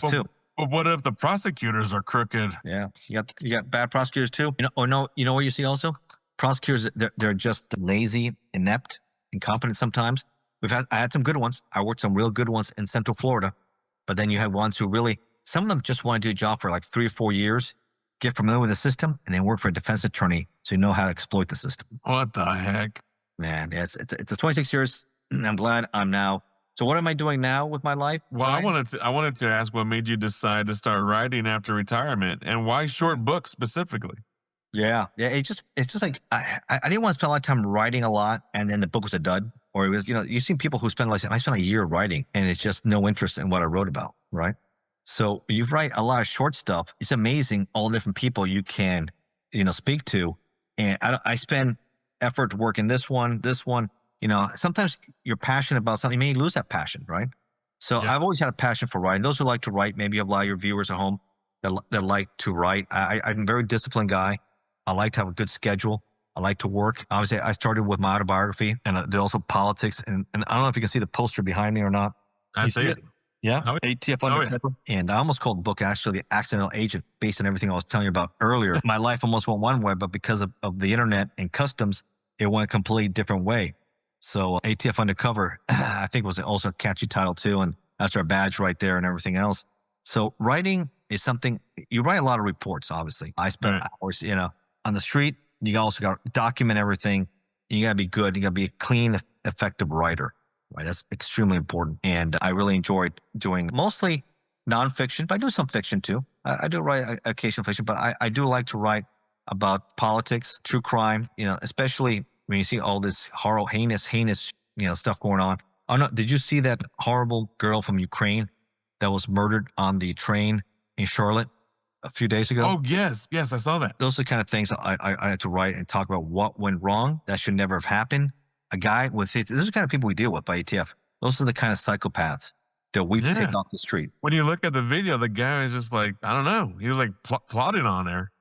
too. But what if the prosecutors are crooked? Yeah, you got bad prosecutors too. You know what you see also? Prosecutors, they're just lazy, inept, incompetent sometimes. I had some good ones. I worked some real good ones in Central Florida, but then you have ones who really, some of them just want to do a job for like 3 or 4 years, get familiar with the system, and then work for a defense attorney so you know how to exploit the system. What the heck? Man, it's 26 years. I'm glad I'm now. So what am I doing now with my life? Well, I wanted to ask what made you decide to start writing after retirement, and why short books specifically? Yeah. It's just like I didn't want to spend a lot of time writing a lot, and then the book was a dud. Or it was, you've seen people who spend I spent a year writing, and it's just no interest in what I wrote about, right? So you write a lot of short stuff. It's amazing all the different people you can, speak to, and I spend effort working this one. Sometimes you're passionate about something, you may lose that passion, right? So Yeah. I've always had a passion for writing. Those who like to write, maybe you have a lot of your viewers at home that like to write. I'm a very disciplined guy. I like to have a good schedule. I like to work. Obviously, I started with my autobiography and did also politics. And I don't know if you can see the poster behind me or not. I You see it. Yeah. Oh, yeah. ATF Oh, yeah. Undercover. And I almost called the book actually The Accidental Agent based on everything I was telling you about earlier. My life almost went one way, but because of the internet and customs, it went a completely different way. So ATF Undercover, I think was also a catchy title too. And that's our badge right there and everything else. So writing is something, you write a lot of reports, obviously. I spent hours, on the street. You also got to document everything. You got to be good. You got to be a clean, effective writer. Right, that's extremely important. And I really enjoyed doing mostly nonfiction, but I do some fiction too. I do write occasional fiction, but I do like to write about politics, true crime, especially when you see all this horrible, heinous, stuff going on. Oh no, did you see that horrible girl from Ukraine that was murdered on the train in Charlotte a few days ago? Oh, yes. Yes, I saw that. Those are the kind of things I had to write and talk about what went wrong. That should never have happened. A guy with those are the kind of people we deal with by ATF. Those are the kind of psychopaths that we take off the street. When you look at the video, the guy is just like, I don't know. He was like plotting on there.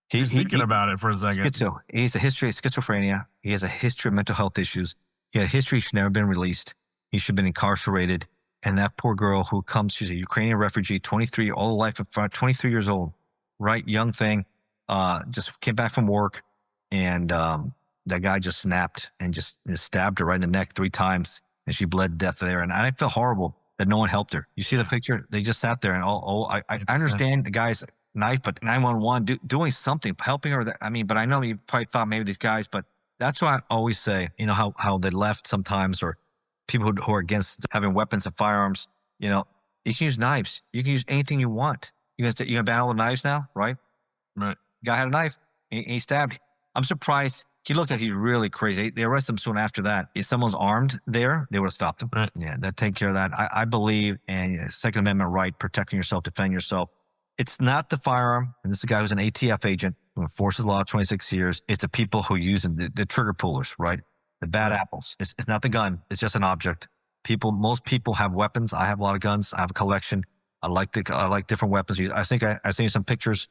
He's thinking about it for a second. He has a history of schizophrenia. He has a history of mental health issues. He had a history. He should never have been released. He should have been incarcerated. And that poor girl who comes, she's a Ukrainian refugee, 23, all life in front, 23 years old, right? Young thing, just came back from work. And that guy just snapped and just stabbed her right in the neck 3 times. And she bled to death there. And I felt horrible that no one helped her. You see the picture? They just sat there and I understand the guy's knife, but 911 doing something, helping her. But I know you probably thought maybe these guys, but that's why I always say, how they left sometimes, or people who are against having weapons and firearms, you can use knives. You can use anything you want. You're going to ban all the knives now, right? Right. Guy had a knife. He stabbed. I'm surprised. He looked like he's really crazy. They arrested him soon after that. If someone's armed there, they would have stopped him. Right. Yeah, that take care of that. I believe in Second Amendment right, protecting yourself, defending yourself. It's not the firearm, and this is a guy who's an ATF agent who enforces law 26 years. It's the people who use the trigger pullers, right? The bad apples. It's not the gun. It's just an object. Most people have weapons. I have a lot of guns. I have a collection. I like different weapons. I think I sent you some pictures.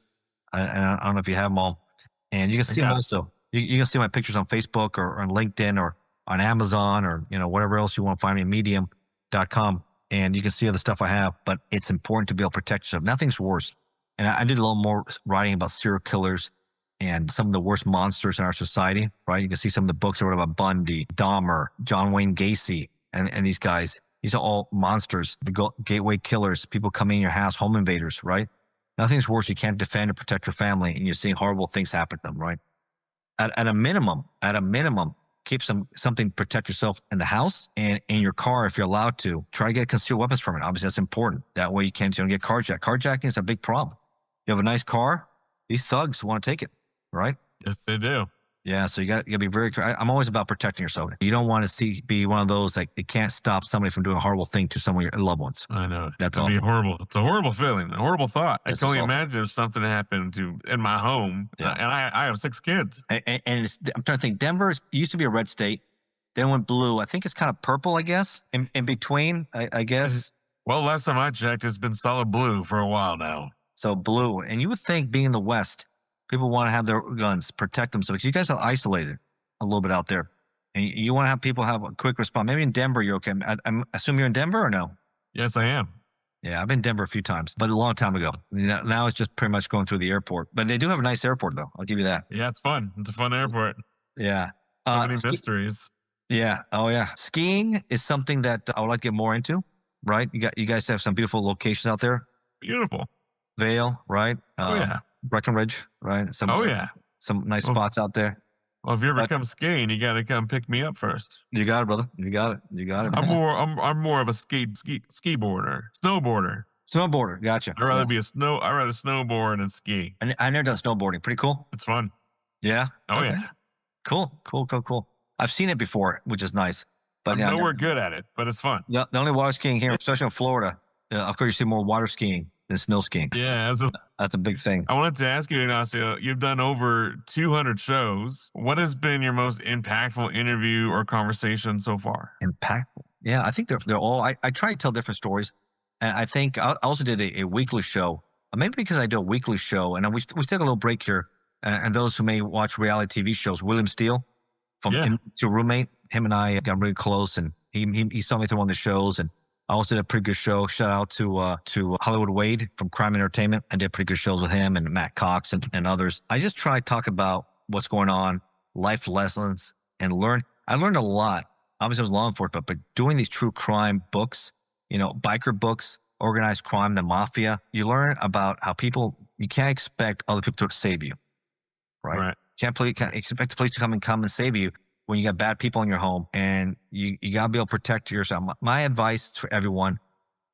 I don't know if you have them all. And you can see them also. You can see my pictures on Facebook or on LinkedIn or on Amazon or, whatever else you want to find me, medium.com. And you can see other stuff I have, but it's important to be able to protect yourself. Nothing's worse. And I did a little more writing about serial killers and some of the worst monsters in our society, right? You can see some of the books I wrote about Bundy, Dahmer, John Wayne Gacy, and these guys. These are all monsters, the gateway killers, people coming in your house, home invaders, right? Nothing's worse. You can't defend or protect your family, and you're seeing horrible things happen to them, right? At a minimum, keep something to protect yourself in the house and in your car if you're allowed to. Try to get a concealed weapons permit. Obviously, that's important. That way you don't get carjacked. Carjacking is a big problem. You have a nice car, these thugs want to take it, right? Yes, they do. Yeah, so you got to be very. I'm always about protecting yourself. You don't want to be one of those like it can't stop somebody from doing a horrible thing to some of your loved ones. I know. That's It'd be horrible. It's a horrible feeling, a horrible thought. I can only imagine if something happened in my home, and I have 6 kids. And I'm trying to think. Denver used to be a red state, then went blue. I think it's kind of purple. I guess in between. I guess. Well, last time I checked, it's been solid blue for a while now. So blue, and you would think being in the West, people want to have their guns, protect themselves. You guys are isolated a little bit out there. And you want to have people have a quick response. Maybe in Denver, you're okay. I assume you're in Denver or no? Yes, I am. Yeah, I've been in Denver a few times, but a long time ago. Now it's just pretty much going through the airport. But they do have a nice airport, though. I'll give you that. Yeah, it's fun. It's a fun airport. Yeah. So many mysteries. Yeah. Oh, yeah. Skiing is something that I would like to get more into, right? You guys have some beautiful locations out there. Beautiful. Vale, right? Yeah. Breckenridge, right? Some nice spots out there. Well, if you ever come skiing, you got to come pick me up first. You got it, brother. You got it. I'm more of a skiboarder, snowboarder. Snowboarder, gotcha. I'd rather snowboard and ski. And I never done snowboarding. Pretty cool. It's fun. Yeah. Oh yeah. Cool. I've seen it before, which is nice. But I'm nowhere good at it, but it's fun. Yeah, the only water skiing here, especially in Florida, of course, you see more water skiing than snow skiing. Yeah, that's a big thing. I wanted to ask you, Ignacio, you've done over 200 shows. What has been your most impactful interview or conversation so far? Impactful. Yeah, I think they're all. I try to tell different stories, and I think I also did a weekly show. Maybe because I do a weekly show, and we took a little break here. And those who may watch reality TV shows, William Steele from your roommate, him and I got really close, and he saw me through one of the shows, and I also did a pretty good show. Shout out to Hollywood Wade from Crime Entertainment. I did pretty good shows with him and Matt Cox and others. I just try to talk about what's going on, life lessons, and learn. I learned a lot. Obviously, I was law enforcement, but doing these true crime books, biker books, organized crime, the mafia, you learn about how you can't expect other people to save you, right? Can't expect the police to come and save you when you got bad people in your home, and you got to be able to protect yourself. My advice to everyone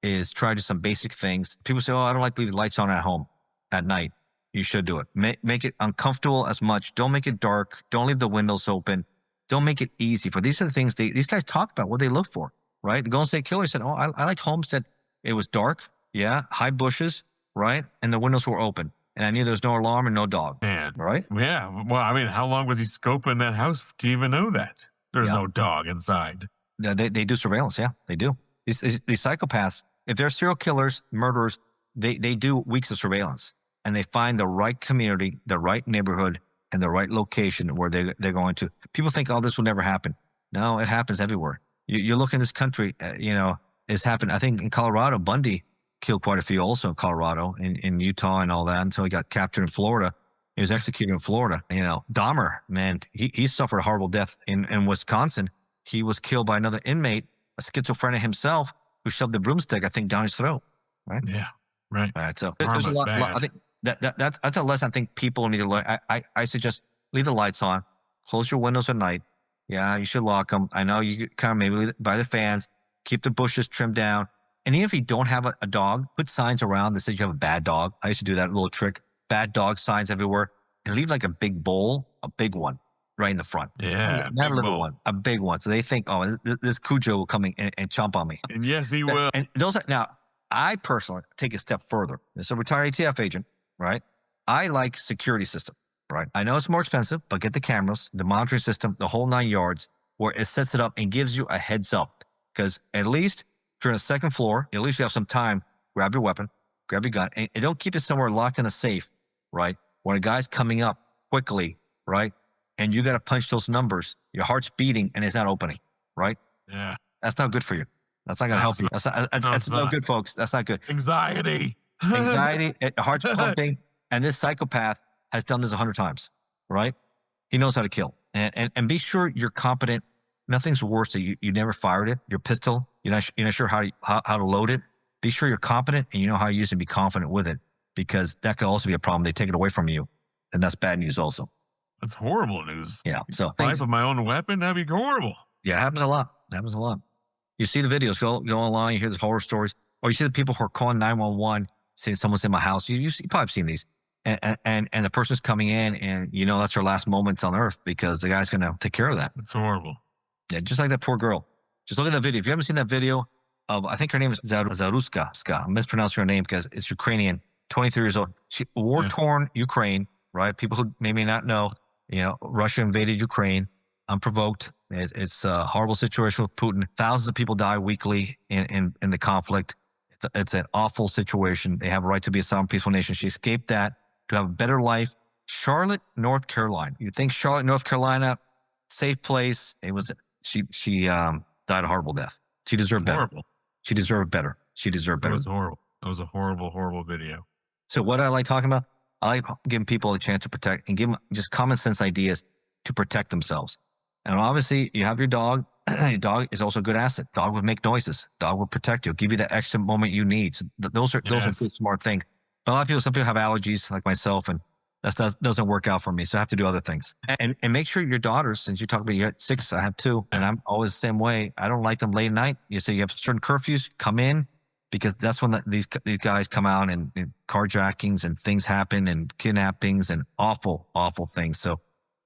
is try to do some basic things. People say, I don't like to leave the lights on at home at night. You should do it. Make it uncomfortable as much. Don't make it dark. Don't leave the windows open. Don't make it easy. For these are the things these guys talk about, what they look for, right? The Golden State Killer said, I liked homes that it was dark, high bushes, right? And the windows were open. And I knew there was no alarm and no dog. Man. Right? Yeah. Well, I mean, how long was he scoping that house to even know that? There's no dog inside. Yeah, they do surveillance. Yeah, they do. These psychopaths, if they're serial killers, murderers, they do weeks of surveillance. And they find the right community, the right neighborhood, and the right location where they're going to. People think, this will never happen. No, it happens everywhere. You look in this country, it's happened. I think in Colorado, Bundy killed quite a few also in Colorado, in Utah and all that, until he got captured in Florida. He was executed in Florida. Dahmer, man, he suffered a horrible death in Wisconsin. He was killed by another inmate, a schizophrenic himself, who shoved the broomstick, I think, down his throat. Right? Yeah, right. All right, so there's a lot. I think that's a lesson I think people need to learn. I suggest leave the lights on, close your windows at night. Yeah, you should lock them. I know you kind of maybe leave it by the fans, keep the bushes trimmed down. And even if you don't have a dog, put signs around that says you have a bad dog. I used to do that little trick. Bad dog signs everywhere. And leave like a big bowl, a big one, right in the front. Yeah. Not a little one, a big one. So they think, this Cujo will come in and chomp on me. And yes, he will. And now, I personally take a step further. As a retired ATF agent, right? I like security system, right? I know it's more expensive, but get the cameras, the monitoring system, the whole 9 yards, where it sets it up and gives you a heads up. Because at least if you're on the second floor, at least you have some time. Grab your weapon, grab your gun, and don't keep it somewhere locked in a safe, right? When a guy's coming up quickly, right? And you got to punch those numbers, your heart's beating and it's not opening, right? Yeah. That's not good for you. That's not going to help you. That's not good, folks. That's not good. Anxiety, heart's pumping. And this psychopath has done this 100 times, right? He knows how to kill. And be sure you're competent. Nothing's worse that you never fired it. Your pistol, you're not sure how to load it. Be sure you're competent and you know how to use it and be confident with it, because that could also be a problem. They take it away from you, and that's bad news also. That's horrible news. Yeah. So life with my own weapon, that'd be horrible. Yeah, it happens a lot. You see the videos, go online, you hear these horror stories, or you see the people who are calling 911, saying someone's in my house. You've probably seen these. And the person's coming in, and that's her last moments on earth because the guy's going to take care of that. It's horrible. Yeah, just like that poor girl. Just look at that video. If you haven't seen that video of, I think her name is Zaruska. I'm mispronouncing her name because it's Ukrainian, 23 years old. War-torn Ukraine, right? People who maybe not know, Russia invaded Ukraine unprovoked. It's a horrible situation with Putin. Thousands of people die weekly in the conflict. It's an awful situation. They have a right to be a sovereign, peaceful nation. She escaped that to have a better life. Charlotte, North Carolina. You'd think Charlotte, North Carolina, safe place. It was. She died a horrible death. She deserved better. Horrible. She deserved better. It was horrible. It was a horrible, horrible video. So what I like talking about, I like giving people a chance to protect and give them just common sense ideas to protect themselves. And obviously, you have your dog. Your dog is also a good asset. Dog would make noises. Dog will protect you. Give you that extra moment you need. So those are good, smart things. But a lot of people, some people have allergies, like myself, and that doesn't work out for me. So I have to do other things. And make sure your daughters, since you talk about you got 6, I have 2, and I'm always the same way. I don't like them late at night. You say you have certain curfews, come in, because that's when these guys come out and carjackings and things happen and kidnappings and awful, awful things. So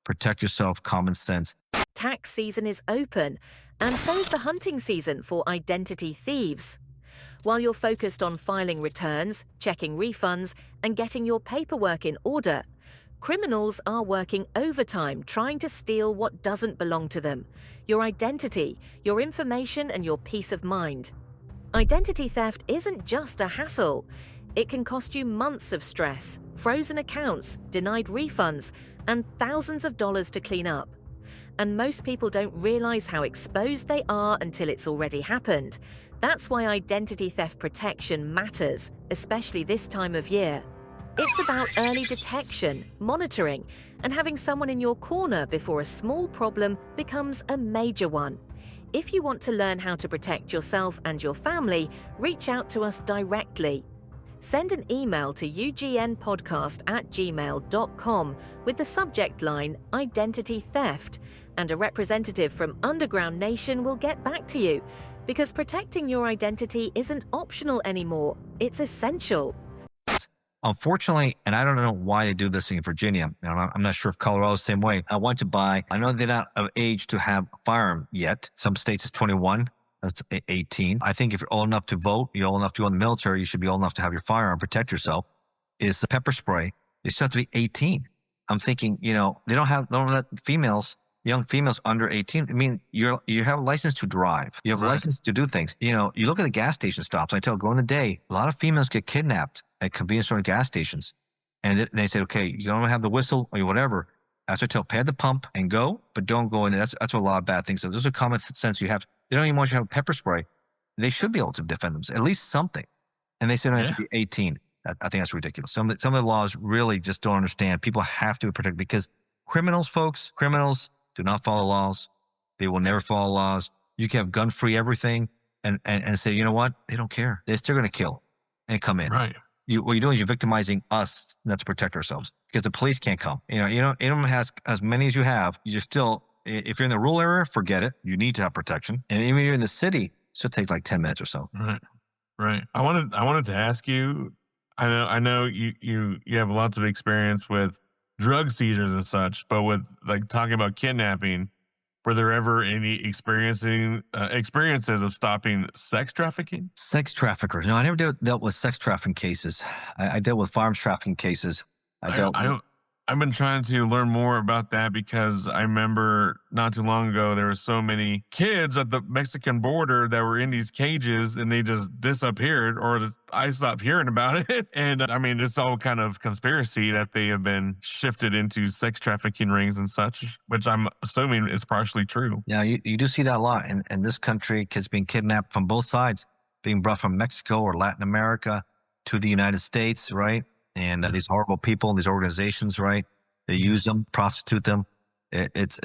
protect yourself, common sense. Tax season is open, and so is the hunting season for identity thieves. While you're focused on filing returns, checking refunds, and getting your paperwork in order, Criminals are working overtime trying to steal what doesn't belong to them: your identity, your information, and your peace of mind. Identity theft isn't just a hassle. It can cost you months of stress, frozen accounts, denied refunds, and thousands of dollars to clean up. And most people don't realize how exposed they are until it's already happened. That's why identity theft protection matters, especially this time of year. It's about early detection, monitoring, and having someone in your corner before a small problem becomes a major one. If you want to learn how to protect yourself and your family, reach out to us directly. Send an email to ugnpodcast@gmail.com with the subject line Identity Theft, and a representative from Underground Nation will get back to you, because protecting your identity isn't optional anymore, it's essential. Unfortunately, and I don't know why they do this in Virginia. I'm not sure if Colorado's the same way. I know they're not of age to have a firearm yet. Some states it's 21. That's 18. I think if you're old enough to vote, you're old enough to go in the military, you should be old enough to have your firearm, protect yourself. Is the pepper spray. You still have to be 18. I'm thinking, they don't let young females under 18. I mean, you have a license to drive. You have a license to do things. You look at the gas station stops. I tell go in the day, a lot of females get kidnapped at convenience store and gas stations. And they say, okay, you don't have the whistle or whatever. That's what I tell, pay the pump and go, but don't go in there. That's what a lot of bad things. So there's a common sense you have. They don't even want you to have pepper spray. They should be able to defend themselves, at least something. And they say they have to be 18. I think that's ridiculous. Some of the laws really just don't understand. People have to be protected because criminals do not follow laws. They will never follow laws. You can have gun-free everything and say, you know what? They don't care. They're still going to kill and come in. Right. What you're doing is you're victimizing us not to protect ourselves because the police can't come. Anyone has as many as you have, you're still, if you're in the rural area, forget it. You need to have protection. And even if you're in the city, it should take like 10 minutes or so. Right. I wanted to ask you, I know you have lots of experience with drug seizures and such, but with like talking about kidnapping, were there ever any experiences of stopping sex trafficking? Sex traffickers. No, I never dealt with sex trafficking cases. I dealt with farms trafficking cases. I've been trying to learn more about that because I remember not too long ago, there were so many kids at the Mexican border that were in these cages and they just disappeared, or I stopped hearing about it. And I mean, it's all kind of conspiracy that they have been shifted into sex trafficking rings and such, which I'm assuming is partially true. Yeah, you do see that a lot in this country, kids being kidnapped from both sides, being brought from Mexico or Latin America to the United States, right? And these horrible people, these organizations, right? They use them, prostitute them. It's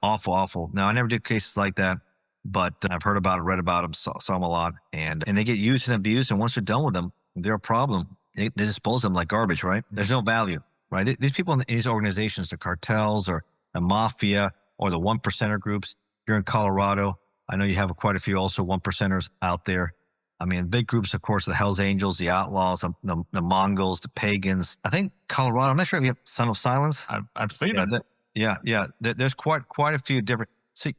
awful. Now, I never did cases like that, but I've heard about it, read about them, saw them a lot. And they get used and abused. And once they're done with them, they're a problem. They dispose of them like garbage, right? There's no value, right? These people in these organizations, the cartels or the mafia or the 1%er groups, you're in Colorado. I know you have quite a few also 1%ers out there. I mean, big groups, of course, the Hells Angels, the Outlaws, the Mongols, the Pagans. I think Colorado, I'm not sure if you have Son of Silence. I've seen it. Yeah. There's quite a few different. See,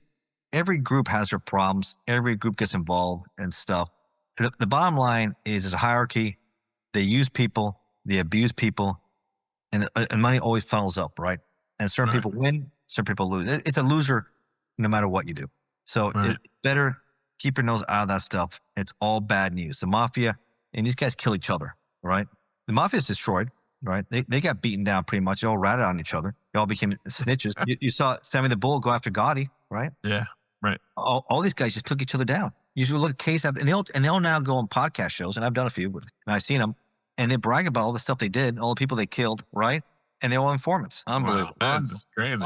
every group has their problems. Every group gets involved and stuff. The bottom line is there's a hierarchy. They use people. They abuse people. And money always funnels up, right? And certain people win, certain people lose. It's a loser no matter what you do. So it's better keep your nose out of that stuff. It's all bad news. The mafia, and these guys kill each other, right? The mafia is destroyed, right? They got beaten down pretty much. They all ratted on each other. They all became snitches. You saw Sammy the Bull go after Gotti, right? Yeah, right. All these guys just took each other down. You should look at case after, and they'll now go on podcast shows, and I've done a few, and I've seen them, and they brag about all the stuff they did, all the people they killed, right? And they're all informants. Unbelievable. Wow, that's crazy.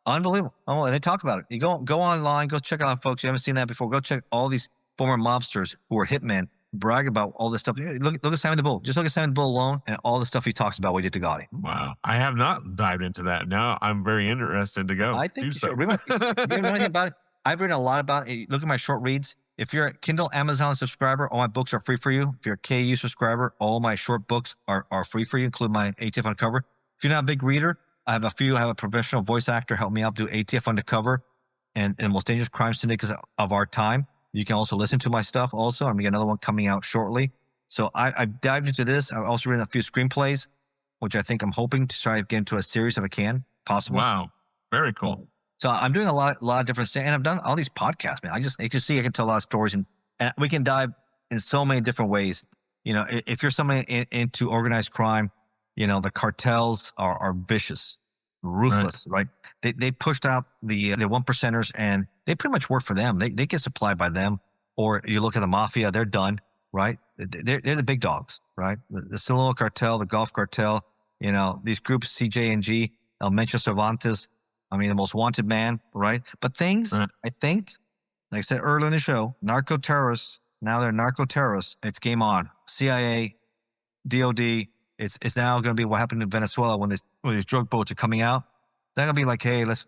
Unbelievable. Oh, and they talk about it. You go online, go check out, folks. You haven't seen that before. Go check all these former mobsters who were hitmen brag about all this stuff. Look at Sammy the Bull. Just look at Sammy the Bull alone and all the stuff he talks about what he did to Gotti. Wow. I have not dived into that. Now I'm very interested to go. I think you should. You know anything about it? I've written a lot about it. Look at my short reads. If you're a Kindle Amazon subscriber, all my books are free for you. If you're a KU subscriber, all my short books are free for you, including my ATF Uncover. If you're not a big reader, I have a professional voice actor help me out do ATF Undercover and Most Dangerous Crime Syndicates of Our Time. You can also listen to my stuff also. I'm going to get another one coming out shortly. So I've dived into this. I've also written a few screenplays. which I think I'm hoping to try to get into a series if I can, possible. Wow. Very cool. So I'm doing a lot of different things, and I've done all these podcasts, man. You can see I can tell a lot of stories, and we can dive in so many different ways. You know, if you're somebody into organized crime, you know, the cartels are vicious, ruthless, right? They pushed out the one percenters, and they pretty much work for them. They get supplied by them. Or you look at the mafia, they're done, right? They're the big dogs, right? The Sinaloa cartel, the Gulf cartel, you know, these groups, CJ&G, El Mencho Cervantes, I mean, the most wanted man, right? But things, I think, like I said earlier in the show, narco-terrorists, now they're narco-terrorists. It's game on. CIA, DOD, it's now going to be what happened in Venezuela when these drug boats are coming out. They're going to be like, hey, let's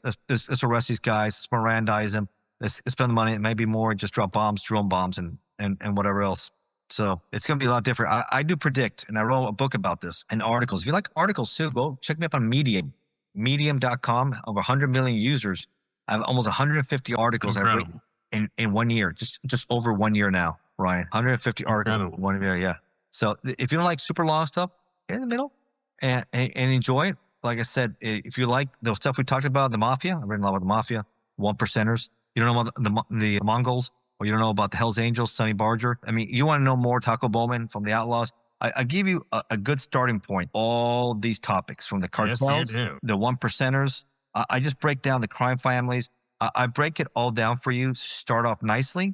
arrest these guys, let's Mirandize them, let's spend the money, maybe more, just drop bombs, drone bombs, and whatever else. So it's going to be a lot different. I do predict, and I wrote a book about this and articles. If you like articles too, go check me up on Medium. Medium.com, over 100 million users. I have almost 150 articles I've written in 1 year, just over 1 year now, Ryan. 150 articles in 1 year, yeah. So if you don't like super long stuff, get in the middle and enjoy it. Like I said, if you like the stuff we talked about, the mafia, I've written a lot about the mafia, one percenters. You don't know about the Mongols, or you don't know about the Hells Angels, Sonny Barger. I mean, you want to know more, Taco Bowman from the Outlaws. I give you a good starting point. All these topics from the cartels, the one percenters. I just break down the crime families. I break it all down for you. Start off nicely,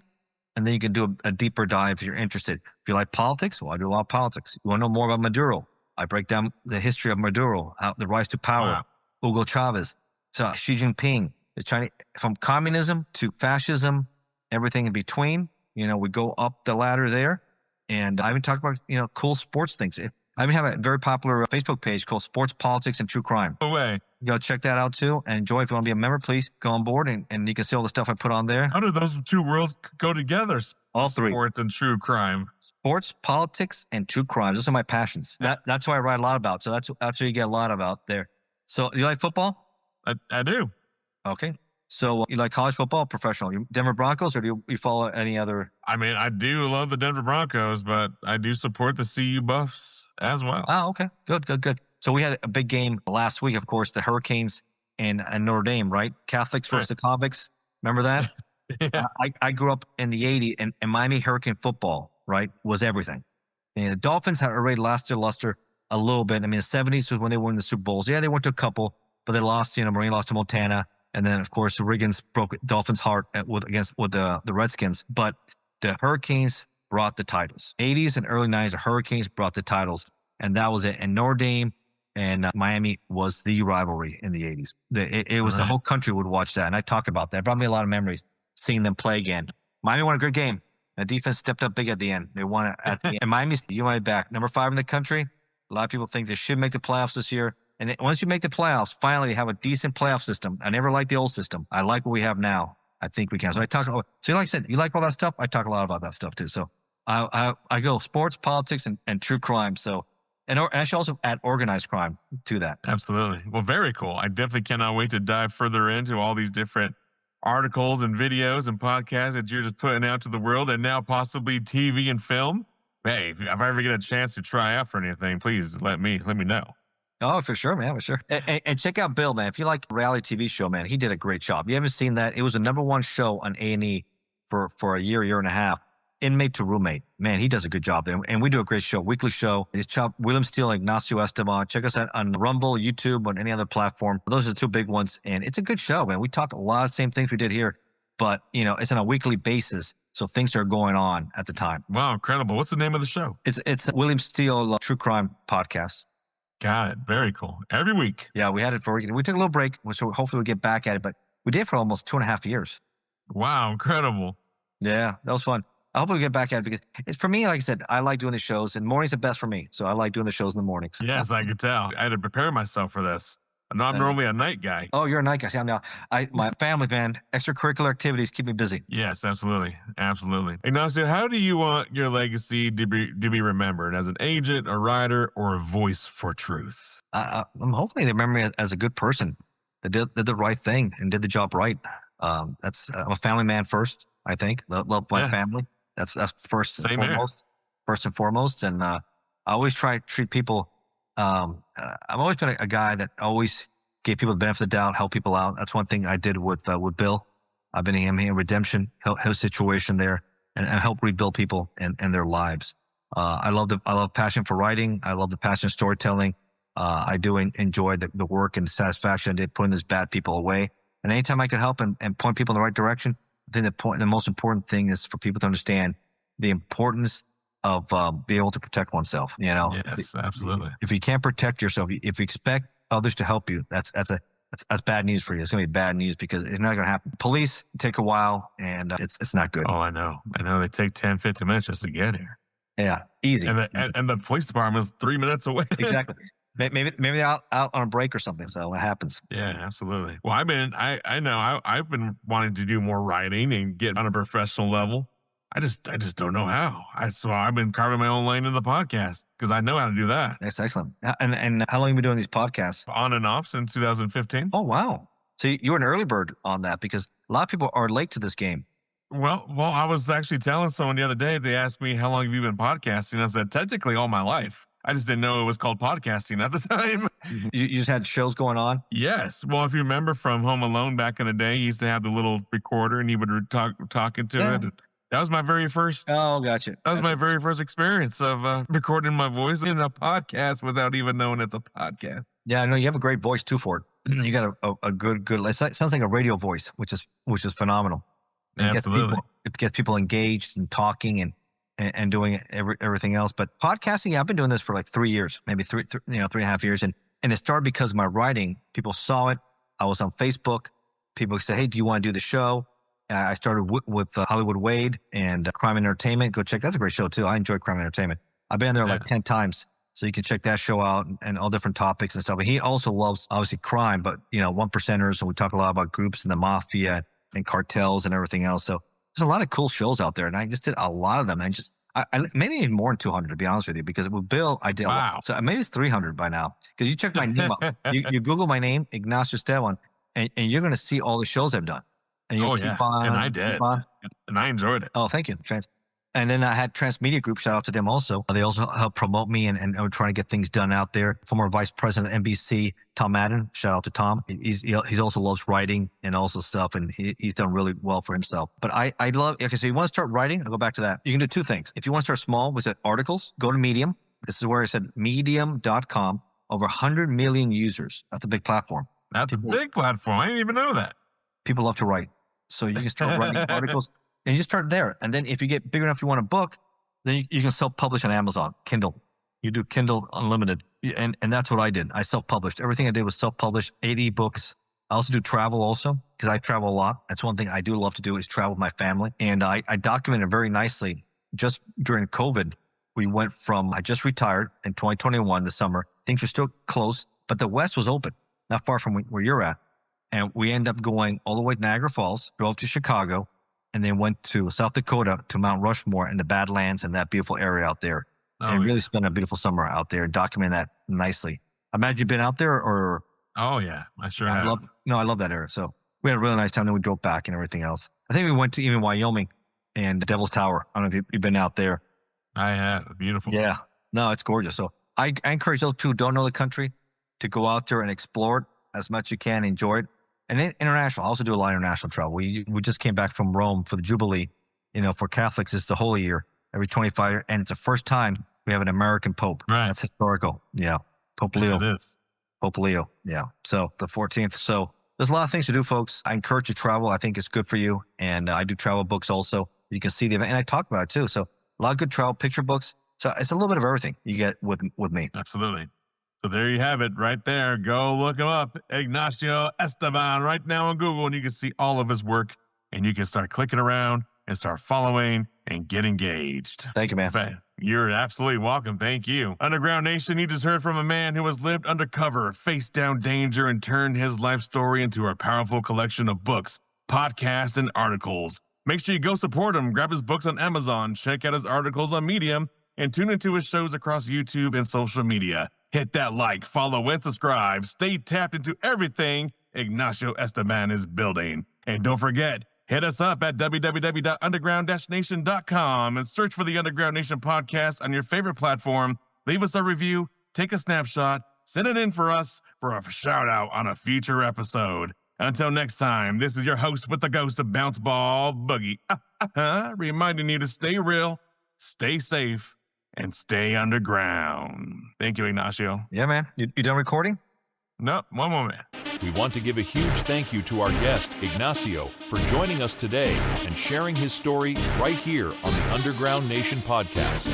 and then you can do a deeper dive if you're interested. If you like politics, well, I do a lot of politics. You want to know more about Maduro? I break down the history of Maduro, the rise to power, Hugo Chavez, so Xi Jinping, the Chinese, from communism to fascism, everything in between. You know, we go up the ladder there. And I even talk about, you know, cool sports things. I even have a very popular Facebook page called Sports, Politics, and True Crime. No way. Go check that out too. And enjoy. If you want to be a member, please go on board and you can see all the stuff I put on there. How do those two worlds go together? All three. Sports and true crime. Sports, politics, and true crime. Those are my passions. That's what I write a lot about. So that's what you get a lot about there. So you like football? I do. Okay. So you like college football, professional? You Denver Broncos, or do you follow any other? I mean, I do love the Denver Broncos, but I do support the CU Buffs as well. Oh, okay. Good. So we had a big game last week, of course, the Hurricanes and Notre Dame, right? Catholics versus the convicts. Remember that? Yeah. I grew up in the 80s, and Miami Hurricane football, right, was everything. And the Dolphins had already lost their luster a little bit. I mean, the 70s was when they won the Super Bowls. Yeah, they went to a couple, but they lost, you know, Marine lost to Montana. And then, of course, Riggins broke Dolphins' heart with the Redskins. But the Hurricanes brought the titles. 80s and early 90s, the Hurricanes brought the titles. And that was it. And Notre Dame and Miami was the rivalry in the 80s. It was the whole country would watch that. And I talk about that. It brought me a lot of memories seeing them play again. Miami won a good game. The defense stepped up big at the end. They won it at the end. And Miami's back. Number 5 in the country. A lot of people think they should make the playoffs this year. And once you make the playoffs, finally they have a decent playoff system. I never liked the old system. I like what we have now. I think we can. So like I said, you like all that stuff? I talk a lot about that stuff too. So I go sports, politics, and true crime. So, and I should also add organized crime to that. Absolutely. Well, very cool. I definitely cannot wait to dive further into all these different articles and videos and podcasts that you're just putting out to the world, and now possibly TV and film. Hey, if I ever get a chance to try out for anything, please let me know. Oh, for sure, man, for sure. And check out Bill, man. If you like a reality TV show, man, he did a great job. You haven't seen that? It was the #1 show on A&E for a year and a half. Inmate to Roommate. Man, he does a good job there. And we do a great show, weekly show. It's William Steele, Ignacio Esteban. Check us out on Rumble, YouTube, on any other platform. Those are the 2 big ones. And it's a good show, man. We talk a lot of the same things we did here, but, you know, it's on a weekly basis. So things are going on at the time. Wow, incredible. What's the name of the show? It's William Steele True Crime Podcast. Got it. Very cool. Every week. Yeah, we had it for a week. We took a little break, so hopefully we'll get back at it. But we did it for almost 2.5 years. Wow, incredible. Yeah, that was fun. I hope we get back at it because for me, like I said, I like doing the shows, and mornings are best for me. So I like doing the shows in the mornings. Yes, I could tell. I had to prepare myself for this. I'm not normally a night guy. Oh, you're a night guy. See, my family, man, extracurricular activities keep me busy. Yes, absolutely. Absolutely. Ignacio, how do you want your legacy to be remembered? As an agent, a writer, or a voice for truth? I'm hopefully they remember me as a good person that did the right thing and did the job right. I'm a family man first, I think. Love my family. That's first and foremost. First and foremost. And I always try to treat people I've always been a guy that always gave people the benefit of the doubt, help people out. That's one thing I did with Bill. I've been in redemption, help his situation there, and help rebuild people and their lives. I love passion for writing. I love the passion of storytelling. I do enjoy the work and satisfaction I did putting those bad people away. And anytime I can help and point people in the right direction, I think the most important thing is for people to understand the importance of being able to protect oneself. Yes, absolutely. If you can't protect yourself, if you expect others to help you, that's bad news for you. It's going to be bad news because it's not going to happen. Police take a while, and it's not good. Oh, I know. They take 10, 15 minutes just to get here. Yeah, easy. And the police department is 3 minutes away. Exactly. Maybe they're out on a break or something. So it happens. Yeah, absolutely. Well, I've been wanting to do more writing and get on a professional level. I just don't know how. So I've been carving my own lane in the podcast because I know how to do that. That's excellent. And how long have you been doing these podcasts? On and off since 2015. Oh, wow. So you were an early bird on that because a lot of people are late to this game. Well, I was actually telling someone the other day, they asked me, how long have you been podcasting? I said, technically all my life. I just didn't know it was called podcasting at the time. You just had shows going on? Yes. Well, if you remember from Home Alone back in the day, he used to have the little recorder and he would talk into it. That was my very first. Oh, gotcha. That was my very first experience of recording my voice in a podcast without even knowing it's a podcast. Yeah, I know you have a great voice too for it. You got a good. It sounds like a radio voice, which is phenomenal. Absolutely. It gets people engaged and talking and doing everything else. But podcasting, I've been doing this for like 3 years, maybe 3.5 years. And it started because of my writing. People saw it. I was on Facebook. People said, hey, do you want to do the show? I started with Hollywood Wade and Crime and Entertainment. Go check. That's a great show too. I enjoy Crime and Entertainment. I've been there like 10 times. So you can check that show out and all different topics and stuff. And he also loves obviously crime, but one percenters. So we talk a lot about groups and the mafia and cartels and everything else. So there's a lot of cool shows out there. And I just did a lot of them. I maybe even more than 200 to be honest with you, because with Bill, I did a lot. So maybe it's 300 by now. Because you check my name up. You Google my name, Ignacio Esteban, and you're going to see all the shows I've done. And and I did. And I enjoyed it. Oh, thank you. And then I had Transmedia Group. Shout out to them also. They also helped promote me and are trying to get things done out there. Former Vice President of NBC, Tom Madden. Shout out to Tom. He also loves writing and also stuff, and he's done really well for himself. But I love, okay, so you want to start writing? I'll go back to that. You can do two things. If you want to start small, we said articles, go to Medium. This is where I said medium.com, over 100 million users. That's a big platform. That's a big platform. I didn't even know that. People love to write. So you can start writing articles. And you just start there. And then if you get big enough, you want a book, then you can self-publish on Amazon, Kindle. You do Kindle Unlimited. And that's what I did. I self-published. Everything I did was self-published, 80 books. I also do travel also because I travel a lot. That's one thing I do love to do is travel with my family. And I documented very nicely. Just during COVID, we went from, I just retired in 2021, the summer. Things were still close, but the West was open, not far from where you're at. And we ended up going all the way to Niagara Falls, drove to Chicago, and then went to South Dakota to Mount Rushmore and the Badlands and that beautiful area out there. And really spent a beautiful summer out there and document that nicely. I imagine you've been out there or? Oh, yeah. I sure have. I love that area. So we had a really nice time. Then we drove back and everything else. I think we went to even Wyoming and Devil's Tower. I don't know if you've been out there. I have. Beautiful. Yeah. No, it's gorgeous. So I encourage those people who don't know the country to go out there and explore it as much as you can, enjoy it. And then international, I also do a lot of international travel. We just came back from Rome for the Jubilee. For Catholics, it's the Holy Year, every 25 years. And it's the first time we have an American Pope. Right. That's historical. Yeah. Pope Leo. Yes, it is. Pope Leo. Yeah. So the 14th. So there's a lot of things to do, folks. I encourage you to travel. I think it's good for you. And I do travel books also. You can see the event. And I talk about it too. So a lot of good travel picture books. So it's a little bit of everything you get with me. Absolutely. So there you have it right there. Go look him up, Ignacio Esteban, right now on Google, and you can see all of his work, and you can start clicking around and start following and get engaged. Thank you, man. You're absolutely welcome. Thank you. Underground Nation, you just heard from a man who has lived undercover, faced down danger, and turned his life story into a powerful collection of books, podcasts, and articles. Make sure you go support him. Grab his books on Amazon, check out his articles on Medium, and tune into his shows across YouTube and social media. Hit that like, follow, and subscribe. Stay tapped into everything Ignacio Esteban is building. And don't forget, hit us up at www.underground-nation.com and search for the Underground Nation podcast on your favorite platform. Leave us a review take a snapshot, send it in for us for a shout out on a future episode. Until next time, this is your host with the ghost of Bounce Ball Boogie, reminding you to stay real, stay safe, and stay underground. Thank you, Ignacio. Yeah, man. You done recording? No, one more minute. We want to give a huge thank you to our guest, Ignacio, for joining us today and sharing his story right here on the Underground Nation podcast.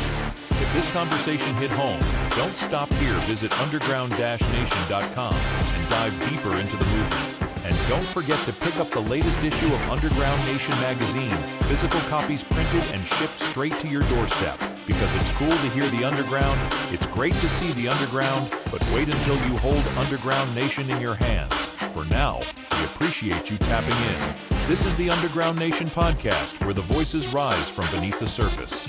If this conversation hit home, don't stop here. Visit underground-nation.com and dive deeper into the movement. And don't forget to pick up the latest issue of Underground Nation magazine, physical copies printed and shipped straight to your doorstep. Because it's cool to hear the underground, it's great to see the underground, but wait until you hold Underground Nation in your hands. For now, we appreciate you tapping in. This is the Underground Nation podcast, where the voices rise from beneath the surface.